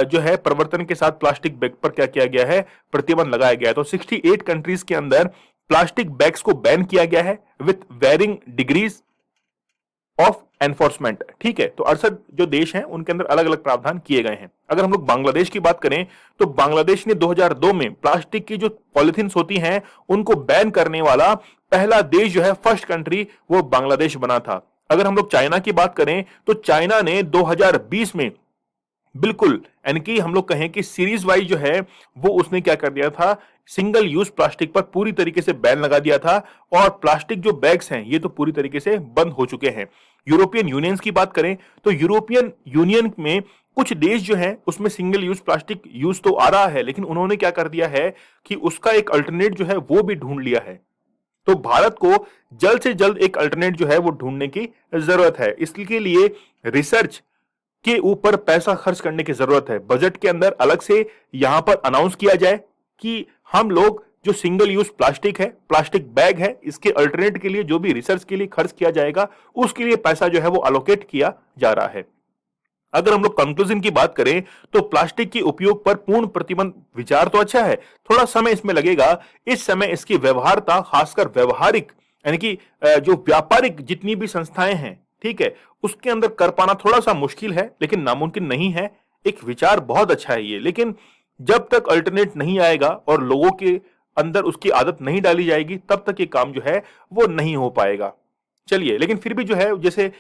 Speaker 1: जो है प्रवर्तन के साथ प्लास्टिक बैग पर क्या किया गया है, प्रतिबंध लगाया गया है। तो 68 कंट्रीज के अंदर प्लास्टिक बैग्स को बैन किया गया है with varying degrees of enforcement. ठीक है। तो 68 जो देश हैं उनके अंदर अलग अलग प्रावधान किए गए हैं। अगर हम लोग बांग्लादेश की बात करें तो बांग्लादेश ने 2002 में प्लास्टिक की जो पॉलिथीन्स होती हैं उनको बैन करने वाला पहला देश जो है, फर्स्ट कंट्री, वो बांग्लादेश बना था। अगर हम लोग चाइना की बात करें तो चाइना ने 2020 में बिल्कुल, यानी कि हम लोग कहें कि सीरीज वाइज जो है वो उसने क्या कर दिया था, सिंगल यूज प्लास्टिक पर पूरी तरीके से बैन लगा दिया था और प्लास्टिक जो बैग्स हैं ये तो पूरी तरीके से बंद हो चुके हैं। यूरोपियन यूनियन की बात करें तो यूरोपियन यूनियन में कुछ देश जो है उसमें सिंगल यूज प्लास्टिक यूज तो आ रहा है, लेकिन उन्होंने क्या कर दिया है कि उसका एक अल्टरनेट जो है वो भी ढूंढ लिया है। तो भारत को जल्द से जल्द एक अल्टरनेट जो है वो ढूंढने की जरूरत है। इसके लिए रिसर्च के ऊपर पैसा खर्च करने की जरूरत है। बजट के अंदर अलग से यहां पर अनाउंस किया जाए कि हम लोग जो सिंगल यूज प्लास्टिक है, प्लास्टिक बैग है, इसके अल्टरनेट के लिए जो भी रिसर्च के लिए खर्च किया जाएगा उसके लिए पैसा जो है वो अलोकेट किया जा रहा है। अगर हम लोग कंक्लूजन की बात करें तो प्लास्टिक के उपयोग पर पूर्ण प्रतिबंध विचार तो अच्छा है, थोड़ा समय इसमें लगेगा। इस समय इसकी व्यवहारता, खासकर व्यवहारिक यानी कि जो व्यापारिक जितनी भी संस्थाएं हैं, ठीक है, उसके अंदर कर पाना थोड़ा सा मुश्किल है, लेकिन नामुमकिन नहीं है। एक विचार बहुत अच्छा है ये, लेकिन जब तक अल्टरनेट नहीं आएगा और लोगों के अंदर उसकी आदत नहीं डाली जाएगी तब तक ये काम जो है वो नहीं हो पाएगा। चलिए, लेकिन फिर भी जो है जैसे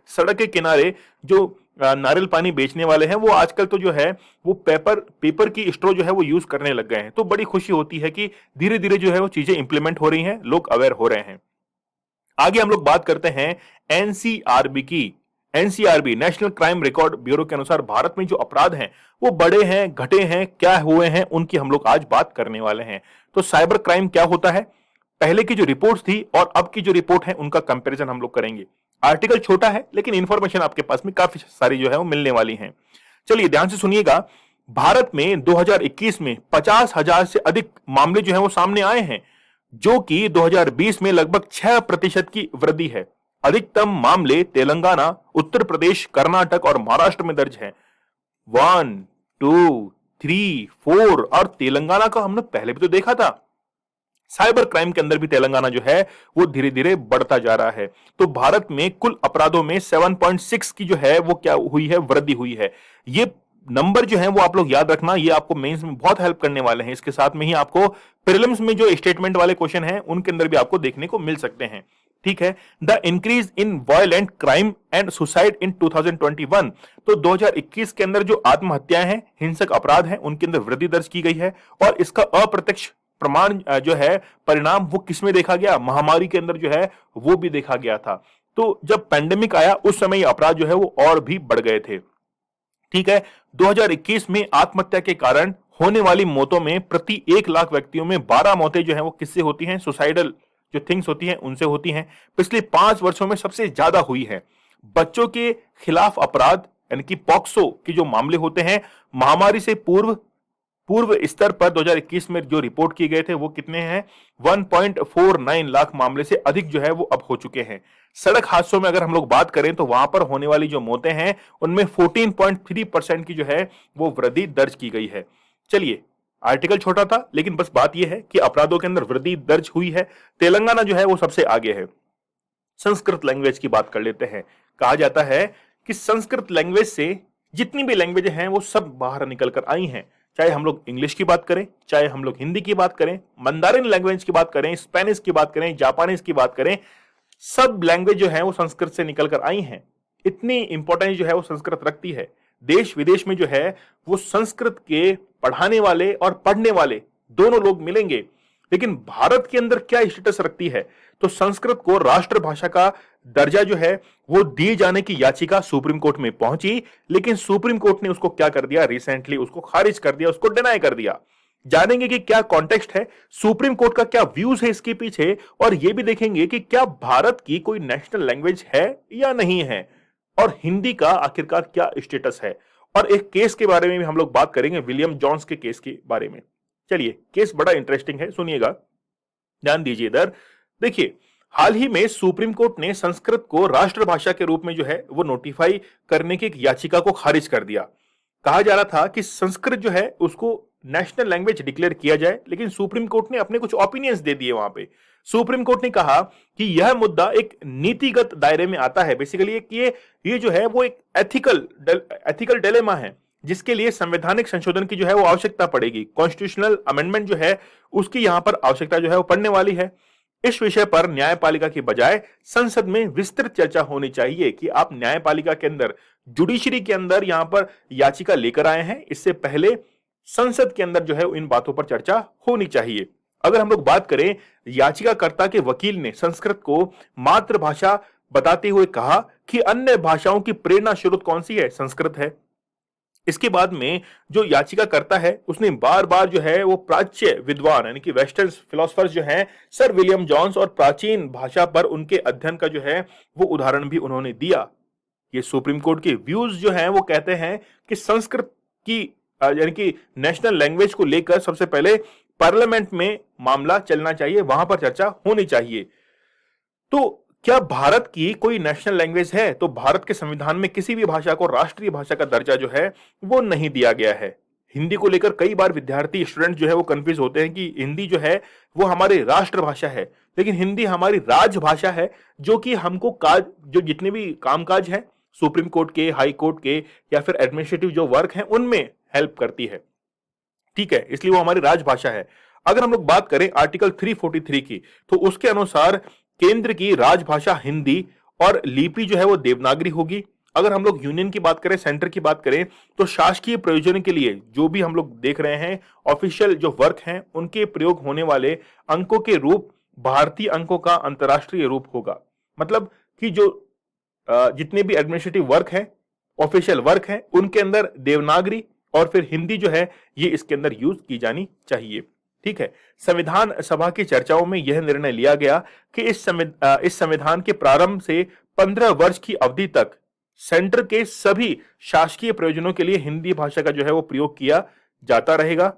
Speaker 1: सड़क के किनारे जो नारियल पानी बेचने वाले हैं वो आजकल तो जो है वो पेपर की स्ट्रॉ जो है वो यूज करने लग गए हैं। तो बड़ी खुशी होती है कि धीरे धीरे जो है वो चीजें इंप्लीमेंट हो रही हैं, लोग अवेयर हो रहे हैं। आगे हम लोग बात करते हैं एनसीआरबी की। NCRB national crime record bureau के अनुसार भारत में जो अपराध हैं वो बढ़े हैं, घटे हैं, क्या हुए हैं, उनकी हम लोग आज बात करने वाले हैं। तो साइबर क्राइम क्या होता है, पहले की जो रिपोर्ट्स थी और अब की जो रिपोर्ट है उनका कंपैरिजन हम लोग करेंगे। आर्टिकल छोटा है लेकिन इंफॉर्मेशन आपके पास में काफी सारी जो है वो मिलने वाली है। चलिए ध्यान से सुनिएगा। भारत में 2021 में 50,000 से अधिक मामले जो है वो सामने आए हैं, जो कि 2020 में लगभग 6% की वृद्धि है। अधिकतम मामले तेलंगाना, उत्तर प्रदेश, कर्नाटक और महाराष्ट्र में दर्ज है। 1, 2, 3, 4 और तेलंगाना का हमने पहले भी तो देखा था। साइबर क्राइम के अंदर भी तेलंगाना जो है वो धीरे धीरे बढ़ता जा रहा है। तो भारत में कुल अपराधों में 7.6 की जो है वो क्या हुई है, वृद्धि हुई है। ये नंबर जो है वो आप लोग याद रखना, ये आपको मेंस में बहुत हेल्प करने वाले हैं। इसके साथ में ही आपको प्रीलिम्स में जो स्टेटमेंट वाले क्वेश्चन हैं उनके अंदर भी आपको देखने को मिल सकते हैं। ठीक है। The increase in violent crime and suicide in 2021, तो 2021 के अंदर जो आत्महत्याएं हैं, हिंसक अपराध हैं, उनके अंदर वृद्धि दर्ज की गई है। और इसका अप्रत्यक्ष प्रमाण जो है, परिणाम वो किसमें देखा गया, महामारी के अंदर जो है वो भी देखा गया था। तो जब पैंडेमिक आया उस समय अपराध जो है वो और भी बढ़ गए थे। ठीक है। 2021 में आत्महत्या के कारण होने वाली मौतों में प्रति 1 लाख व्यक्तियों में 12 मौतें जो है वो किससे होती हैं, सुसाइडल जो थिंग्स होती हैं उनसे होती हैं। पिछले 5 वर्षों में सबसे ज्यादा हुई है। बच्चों के खिलाफ अपराध यानी कि पॉक्सो के जो मामले होते हैं, महामारी से पूर्व स्तर पर 2021 में जो रिपोर्ट किए गए थे वो कितने हैं, 1.49 लाख मामले से अधिक जो है वो अब हो चुके हैं। सड़क हादसों में अगर हम लोग बात करें तो वहां पर होने वाली जो मौतें हैं उनमें 14.3% की जो है वो वृद्धि दर्ज की गई है। चलिए, आर्टिकल छोटा था लेकिन बस बात यह है कि अपराधों के अंदर वृद्धि दर्ज हुई है। तेलंगाना जो है वो सबसे आगे है। संस्कृत लैंग्वेज की बात कर लेते हैं। कहा जाता है कि संस्कृत लैंग्वेज से जितनी भी लैंग्वेज हैं वो सब बाहर निकल कर आई हैं। चाहे हम लोग इंग्लिश की बात करें, चाहे हम लोग हिंदी की बात करें, मंदारिन लैंग्वेज की बात करें, स्पेनिश की बात करें, जापानीज की बात करें, सब लैंग्वेज जो है वो संस्कृत से निकल कर आई हैं। इतनी इंपॉर्टेंस जो है वो संस्कृत रखती है। देश विदेश में जो है वो संस्कृत के पढ़ाने वाले और पढ़ने वाले दोनों लोग मिलेंगे। लेकिन भारत के अंदर क्या स्टेटस रखती है, तो संस्कृत को राष्ट्रभाषा का दर्जा जो है वो दिए जाने की याचिका सुप्रीम कोर्ट में पहुंची, लेकिन सुप्रीम कोर्ट ने उसको क्या कर दिया, रिसेंटली उसको खारिज कर दिया, उसको डिनाई कर दिया। जानेंगे कि क्या कॉन्टेक्स्ट है, सुप्रीम कोर्ट का क्या व्यूज है इसके पीछे, और यह भी देखेंगे कि क्या भारत की कोई नेशनल लैंग्वेज है या नहीं है, और हिंदी का आखिरकार क्या स्टेटस है। और एक केस के बारे में भी हम लोग बात करेंगे, विलियम जॉन्स के केस के बारे में। चलिए, केस बड़ा इंटरेस्टिंग है, सुनिएगा। ध्यान दीजिए इधर। देखिए, हाल ही में सुप्रीम कोर्ट ने संस्कृत को राष्ट्रभाषा के रूप में जो है वो नोटिफाई करने की एक याचिका को खारिज कर दिया। कहा जा रहा था कि संस्कृत जो है उसको नेशनल लैंग्वेज डिक्लेयर किया जाए, लेकिन सुप्रीम कोर्ट ने अपने कुछ ओपिनियंस दे दिए वहां पे। सुप्रीम कोर्ट ने कहा कि यह मुद्दा एक नीतिगत दायरे में आता है। बेसिकली एक ये जो है वो एक एथिकल डिलेमा है, जिसके लिए संवैधानिक संशोधन की जो है वो आवश्यकता पड़ेगी। कॉन्स्टिट्यूशनल अमेंडमेंट जो है उसकी यहां पर आवश्यकता जो है वो पड़ने वाली है। इस विषय पर न्यायपालिका की बजाय संसद में विस्तृत चर्चा होनी चाहिए कि आप न्यायपालिका के अंदर, जुडिशरी के अंदर यहां पर याचिका लेकर आए हैं। इससे पहले संसद के अंदर जो है इन बातों पर चर्चा होनी चाहिए। अगर हम लोग बात करें, याचिकाकर्ता के वकील ने संस्कृत को मातृभाषा बताते हुए कहा कि अन्य भाषाओं की प्रेरणा स्रोत कौन सी है? संस्कृत है। इसके बाद में जो याचिका करता है उसने बार बार जो है वो प्राच्य विद्वान यानी कि वेस्टर्न फिलोसफर्स जो हैं सर विलियम जॉन्स और प्राचीन भाषा पर उनके अध्ययन का जो है वो उदाहरण भी उन्होंने दिया। ये सुप्रीम कोर्ट के व्यूज जो हैं वो कहते हैं कि संस्कृत की यानी कि नेशनल लैंग्वेज को लेकर सबसे पहले पार्लियामेंट में मामला चलना चाहिए, वहां पर चर्चा होनी चाहिए। तो क्या भारत की कोई नेशनल लैंग्वेज है? तो भारत के संविधान में किसी भी भाषा को राष्ट्रीय भाषा का दर्जा जो है वो नहीं दिया गया है। हिंदी को लेकर कई बार विद्यार्थी स्टूडेंट जो है वो कंफ्यूज होते हैं कि हिंदी जो है वो हमारी राष्ट्रभाषा है, लेकिन हिंदी हमारी राजभाषा है, जो कि हमको जो जितने भी कामकाज है सुप्रीम कोर्ट के, हाई कोर्ट के या फिर एडमिनिस्ट्रेटिव जो वर्क है उनमें हेल्प करती है। ठीक है, इसलिए वो हमारी राजभाषा है। अगर हम लोग बात करें आर्टिकल 343 की, तो उसके अनुसार केंद्र की राजभाषा हिंदी और लिपि जो है वो देवनागरी होगी। अगर हम लोग यूनियन की बात करें, सेंटर की बात करें, तो शासकीय प्रयोजन के लिए जो भी हम लोग देख रहे हैं ऑफिशियल जो वर्क हैं उनके प्रयोग होने वाले अंकों के रूप भारतीय अंकों का अंतरराष्ट्रीय रूप होगा। मतलब कि जो जितने भी एडमिनिस्ट्रेटिव वर्क है, ऑफिशियल वर्क है, उनके अंदर देवनागरी और फिर हिंदी जो है ये इसके अंदर यूज की जानी चाहिए। ठीक है, संविधान सभा की चर्चाओं में यह निर्णय लिया गया कि इस संविधान के प्रारंभ से 15 वर्ष की अवधि तक सेंटर के सभी शासकीय प्रयोजनों के लिए हिंदी भाषा का जो है वो प्रयोग किया जाता रहेगा।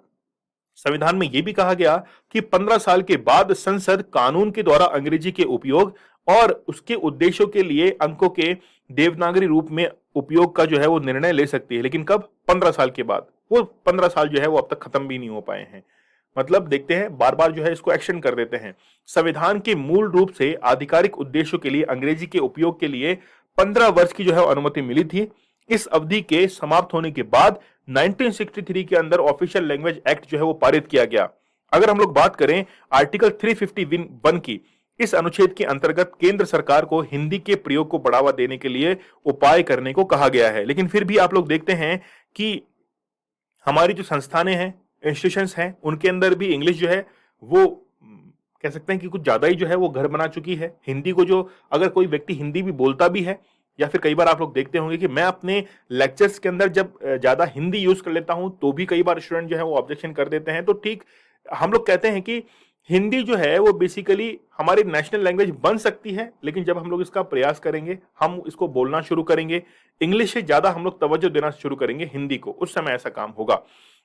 Speaker 1: संविधान में यह भी कहा गया कि 15 साल के बाद संसद कानून के द्वारा अंग्रेजी के उपयोग और उसके उद्देश्यों के लिए अंकों के देवनागरी रूप में उपयोग का जो है वो निर्णय ले सकती है। लेकिन कब? 15 साल के बाद। वो 15 साल जो है वो अब तक खत्म भी नहीं हो पाए हैं। मतलब देखते हैं, बार बार जो है इसको एक्शन कर देते हैं। संविधान के मूल रूप से आधिकारिक उद्देश्यों के लिए अंग्रेजी के उपयोग के लिए 15 वर्ष की जो है अनुमति मिली थी। इस अवधि के समाप्त होने के बाद 1963 के अंदर ऑफिशियल लैंग्वेज एक्ट जो है वो पारित किया गया। अगर हम लोग बात करें आर्टिकल 351 की, इस अनुच्छेद के अंतर्गत केंद्र सरकार को हिंदी के प्रयोग को बढ़ावा देने के लिए उपाय करने को कहा गया है। लेकिन फिर भी आप लोग देखते हैं कि हमारी जो संस्थानें हैं, इंस्टीट्यूशंस हैं, उनके अंदर भी इंग्लिश जो है वो कह सकते हैं कि कुछ ज्यादा ही जो है वो घर बना चुकी है। हिंदी को जो अगर कोई व्यक्ति हिंदी भी बोलता भी है, या फिर कई बार आप लोग देखते होंगे कि मैं अपने लेक्चर्स के अंदर जब ज्यादा हिंदी यूज कर लेता हूं तो भी कई बार स्टूडेंट जो है वो ऑब्जेक्शन कर देते हैं। तो ठीक, हम लोग कहते हैं कि हिंदी जो है वो बेसिकली हमारी नेशनल लैंग्वेज बन सकती है, लेकिन जब हम लोग इसका प्रयास करेंगे, हम इसको बोलना शुरू करेंगे, इंग्लिश से ज्यादा हम लोग तवज्जो देना शुरू करेंगे हिंदी को, उस समय ऐसा काम होगा।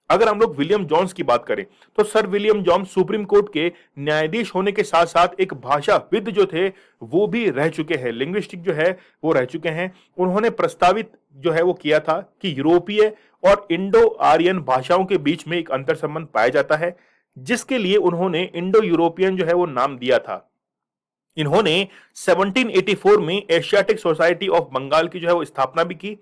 Speaker 1: अगर हम लोग विलियम जॉन्स की बात करें, तो sir William Jones supreme court के न्यायाधीश होने के साथ साथ एक भाषाविद जो थे वो भी रह चुके हैं, लिंग्विस्टिक जो है वो रह चुके हैं। उन्होंने प्रस्तावित जो है वो किया था कि यूरोपीय और इंडो आर्यन भाषाओं के बीच में एक अंतर संबंध पाया जाता है, जिसके लिए उन्होंने इंडो यूरोपियन जो है वो नाम दिया था। इन्होंने 1784 में एशियाटिक सोसाइटी ऑफ बंगाल की जो है वो स्थापना भी की।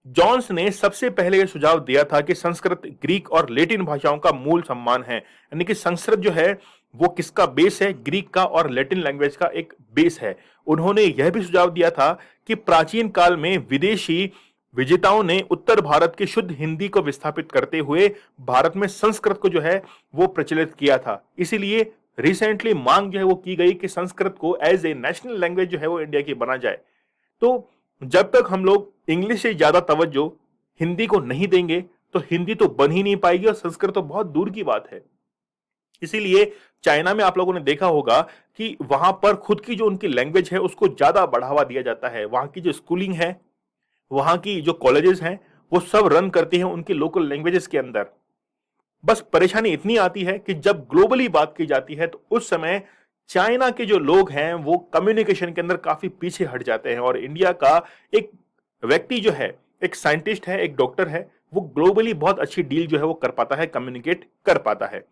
Speaker 1: जॉन्स ने सबसे पहले यह सुझाव दिया था कि संस्कृत, ग्रीक और लैटिन भाषाओं का मूल सम्मान है, यानी कि संस्कृत जो है वो किसका बेस है? ग्रीक का और लैटिन लैंग्वेज का एक बेस है। उन्होंने यह भी सुझाव दिया था कि प्राचीन काल में विदेशी विजेताओं ने उत्तर भारत की शुद्ध हिंदी को विस्थापित करते हुए भारत में संस्कृत को जो है वो प्रचलित किया था। इसीलिए रिसेंटली मांग जो है वो की गई कि संस्कृत को एज ए नेशनल लैंग्वेज जो है वो इंडिया की बना जाए। तो जब तक हम लोग इंग्लिश से ज्यादा तवज्जो हिंदी को नहीं देंगे तो हिंदी तो बन ही नहीं पाएगी, और संस्कृत तो बहुत दूर की बात है। इसीलिए चाइना में आप लोगों ने देखा होगा कि वहां पर खुद की जो उनकी लैंग्वेज है उसको ज्यादा बढ़ावा दिया जाता है। वहां की जो स्कूलिंग है, वहां की जो कॉलेजेस हैं, वो सब रन करती हैं उनकी लोकल लैंग्वेजेस के अंदर। बस परेशानी इतनी आती है कि जब ग्लोबली बात की जाती है तो उस समय चाइना के जो लोग हैं वो कम्युनिकेशन के अंदर काफी पीछे हट जाते हैं, और इंडिया का एक व्यक्ति जो है, एक साइंटिस्ट है, एक डॉक्टर है, वो ग्लोबली बहुत अच्छी डील जो है वो कर पाता है, कम्युनिकेट कर पाता है।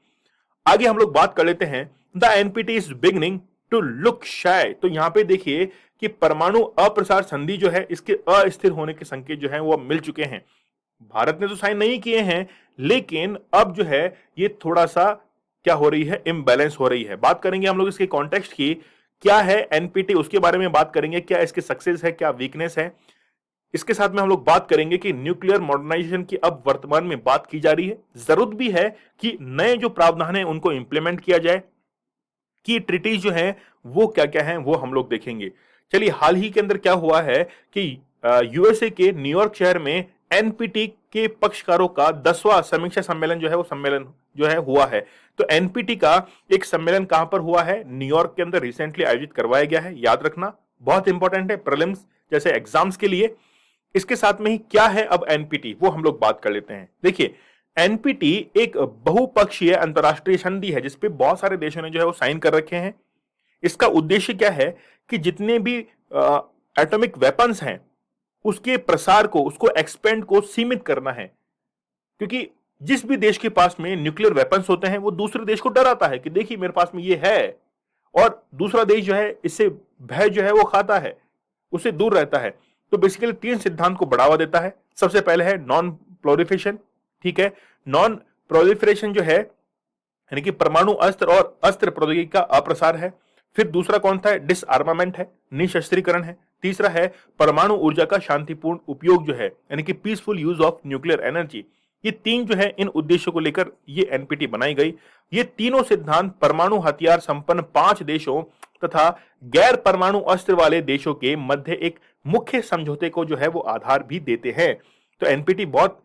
Speaker 1: आगे हम लोग बात कर लेते हैं, the NPT is beginning to look shy. तो यहां पे देखिए कि परमाणु अप्रसार संधि जो है इसके अस्थिर होने के संकेत जो है वो मिल चुके हैं। भारत ने तो साइन नहीं किए हैं, लेकिन अब जो है ये थोड़ा सा क्या हो रही है, इम्बैलेंस हो रही है। बात करेंगे हम लोग इसके कॉन्टेक्स्ट की, क्या है एनपीटी उसके बारे में बात करेंगे, क्या इसके सक्सेस है, क्या वीकनेस है। इसके साथ में हम लोग बात करेंगे कि न्यूक्लियर मॉडर्नाइजेशन की अब वर्तमान में बात की जा रही है, जरूरत भी है कि नए जो प्रावधान है उनको इंप्लीमेंट किया जाए, कि ट्रीटीज जो है वो क्या क्या है वो हम लोग देखेंगे। चलिए, हाल ही के अंदर क्या हुआ है कि यूएसए के न्यूयॉर्क शहर में एनपीटी के पक्षकारों का 10वां समीक्षा सम्मेलन जो है वो सम्मेलन जो है हुआ है। तो एनपीटी का एक सम्मेलन कहां पर हुआ है, न्यूयॉर्क के अंदर रिसेंटली आयोजित करवाया गया है। याद रखना बहुत इंपॉर्टेंट है प्रीलिम्स जैसे एग्जाम्स के लिए। इसके साथ में ही क्या है अब एनपीटी, वो हम लोग बात कर लेते हैं। देखिए, एनपीटी एक बहुपक्षीय अंतरराष्ट्रीय संधि है जिसपे बहुत सारे देशों ने जो है वो साइन कर रखे हैं। इसका उद्देश्य क्या है कि जितने भी एटॉमिक वेपन्स हैं उसके प्रसार को, उसको एक्सपेंड को सीमित करना है, क्योंकि जिस भी देश के पास में न्यूक्लियर वेपन्स होते हैं वो दूसरे देश को डराता है कि देखिए मेरे पास में ये है, और दूसरा देश जो है इससे भय जो है वो खाता है, उससे दूर रहता है। तो बेसिकली 3 सिद्धांत को बढ़ावा देता है। सबसे पहले है नॉन प्रोलिफरेशन, ठीक है। नॉन प्रोलिफरेशन जो है यानी कि परमाणु अस्त्र और अस्त्र प्रौद्योगिकी का अप्रसार है। फिर दूसरा कौन सा है, डिसआर्मामेंट है, निशस्त्रीकरण है। तीसरा है परमाणु ऊर्जा का शांतिपूर्ण उपयोग जो है यानी कि peaceful use of nuclear energy. ये 3 जो है इन उद्देश्यों को लेकर ये एनपीटी बनाई गई। ये तीनों सिद्धांत परमाणु हथियार संपन्न 5 देशों तथा गैर परमाणु अस्त्र वाले देशों के मध्य एक मुख्य समझौते को जो है वो आधार भी देते हैं। तो एनपीटी बहुत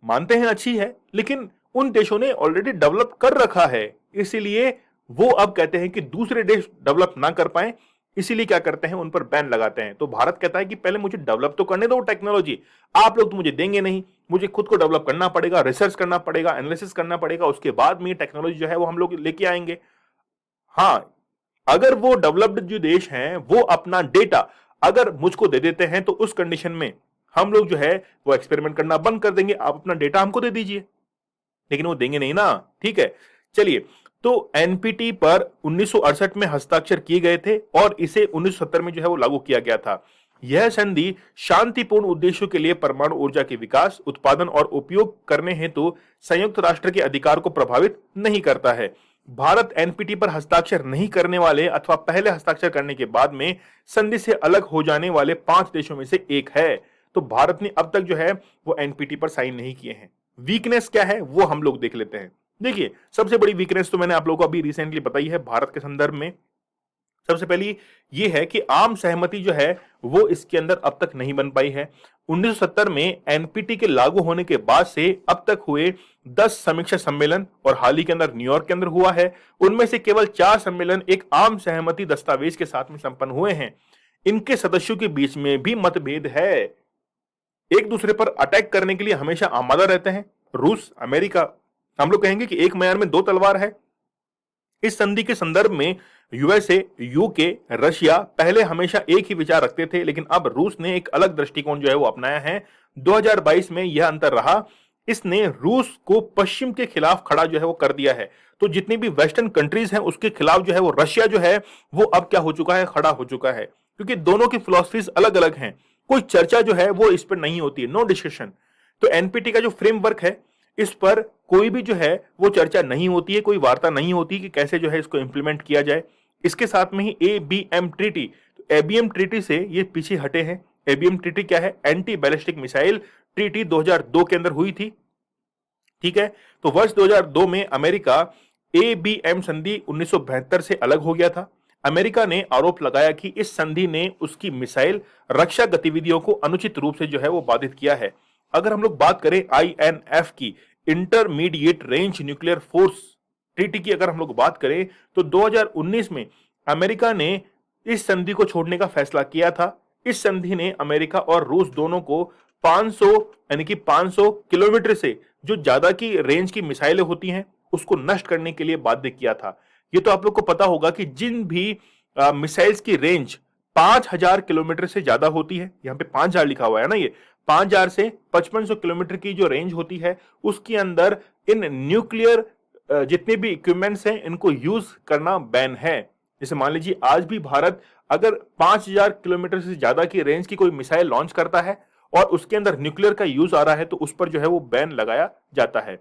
Speaker 1: मानते हैं अच्छी है, लेकिन उन देशों ने ऑलरेडी डेवलप कर रखा है, इसीलिए वो अब कहते हैं कि दूसरे देश डेवलप ना कर पाए, इसीलिए क्या करते हैं, उन पर बैन लगाते हैं। तो भारत कहता है कि पहले मुझे डेवलप तो करने दो टेक्नोलॉजी, आप लोग तो मुझे देंगे नहीं, मुझे खुद को डेवलप करना पड़ेगा, रिसर्च करना पड़ेगा, एनालिसिस करना पड़ेगा, उसके बाद में टेक्नोलॉजी जो है वो हम लोग लेके आएंगे। हाँ, अगर वो डेवलप्ड जो देश हैं वो अपना डेटा अगर मुझको दे देते हैं तो उस कंडीशन में हम लोग जो है वो एक्सपेरिमेंट करना बंद कर देंगे, आप अपना डेटा हमको दे दीजिए। लेकिन वो देंगे नहीं ना, ठीक है। चलिए, तो एनपीटी पर 1968 में हस्ताक्षर किए गए थे और इसे 1970 में जो है वो लागू किया गया था। यह संधि शांतिपूर्ण उद्देश्यों के लिए परमाणु ऊर्जा के विकास, उत्पादन और उपयोग करने हेतु संयुक्त राष्ट्र के अधिकार को प्रभावित नहीं करता है। भारत एनपीटी पर हस्ताक्षर नहीं करने वाले अथवा पहले हस्ताक्षर करने के बाद में संधि से अलग हो जाने वाले 5 देशों में से एक है। तो भारत ने अब तक जो है वो एनपीटी पर साइन नहीं किए हैं। वीकनेस क्या है वो हम लोग देख लेते हैं। देखिए, सबसे बड़ी वीकनेस तो मैंने आप लोगों को अभी रिसेंटली बताई है भारत के संदर्भ में। सबसे पहली ये है कि आम सहमति जो है वो इसके अंदर अब तक नहीं बन पाई है। 1970 में एनपीटी के लागू होने के बाद से अब तक हुए 10 समीक्षा सम्मेलन और हाल ही के अंदर न्यूयॉर्क के अंदर हुआ है, उनमें से केवल 4 सम्मेलन एक आम सहमति दस्तावेज के साथ में संपन्न हुए हैं। इनके सदस्यों के बीच में भी मतभेद है, एक दूसरे पर अटैक करने के लिए हमेशा आमादा रहते हैं। रूस, अमेरिका, हम लोग कहेंगे कि एक म्यान में 2 तलवार है। इस संधि के संदर्भ में यूएसए, यूके, रशिया पहले हमेशा एक ही विचार रखते थे, लेकिन अब रूस ने एक अलग दृष्टिकोण जो है वो अपनाया है। 2022 में यह अंतर रहा, इसने रूस को पश्चिम के खिलाफ खड़ा जो है वो कर दिया है। तो जितनी भी वेस्टर्न कंट्रीज हैं उसके खिलाफ जो है वो रशिया जो है वो अब क्या हो चुका है, खड़ा हो चुका है, क्योंकि दोनों की फिलॉसफीज अलग अलग हैं। कोई चर्चा जो है वो इस पर नहीं होती है, नो डिस्कशन। तो एनपीटी का जो फ्रेमवर्क है इस पर कोई भी जो है वो चर्चा नहीं होती है, कोई वार्ता नहीं होती कि कैसे जो है इसको इंप्लीमेंट किया जाए। इसके साथ में ही एबीएम ट्रीटी, तो एबीएम ट्रीटी से ये पीछे हटे हैं। एबीएम ट्रीटी क्या है, एंटी बैलिस्टिक मिसाइल ट्रीटी 2002 के अंदर हुई थी, ठीक है। तो वर्ष 2002 में अमेरिका एबीएम संधि 1972 से अलग हो गया था। अमेरिका ने आरोप लगाया कि इस संधि ने उसकी मिसाइल रक्षा गतिविधियों को अनुचित रूप से जो है वो बाधित किया है। अगर हम लोग बात करें आईएनएफ की, intermediate range nuclear force treaty की अगर हम लोग बात करें, तो 2019 में अमेरिका ने इस संधि को छोड़ने का फैसला किया था। इस संधि ने अमेरिका और रूस दोनों को 500 यानी कि 500 किलोमीटर से जो ज्यादा की रेंज की मिसाइलें होती हैं उसको नष्ट करने के लिए बाध्य किया था। ये तो आप लोग को पता होगा कि जिन भी मिसाइल्स की रेंज 5000 किलोमीटर से ज्यादा होती है, यहां पे 5000 लिखा हुआ है ना, ये 5000 से 5500 किलोमीटर की जो रेंज होती है उसके अंदर इन न्यूक्लियर जितने भी इक्विपमेंट्स हैं इनको यूज करना बैन है। जैसे मान लीजिए आज भी भारत अगर 5000 किलोमीटर से ज्यादा की रेंज की कोई मिसाइल लॉन्च करता है और उसके अंदर न्यूक्लियर का यूज आ रहा है तो उस पर जो है वो बैन लगाया जाता है।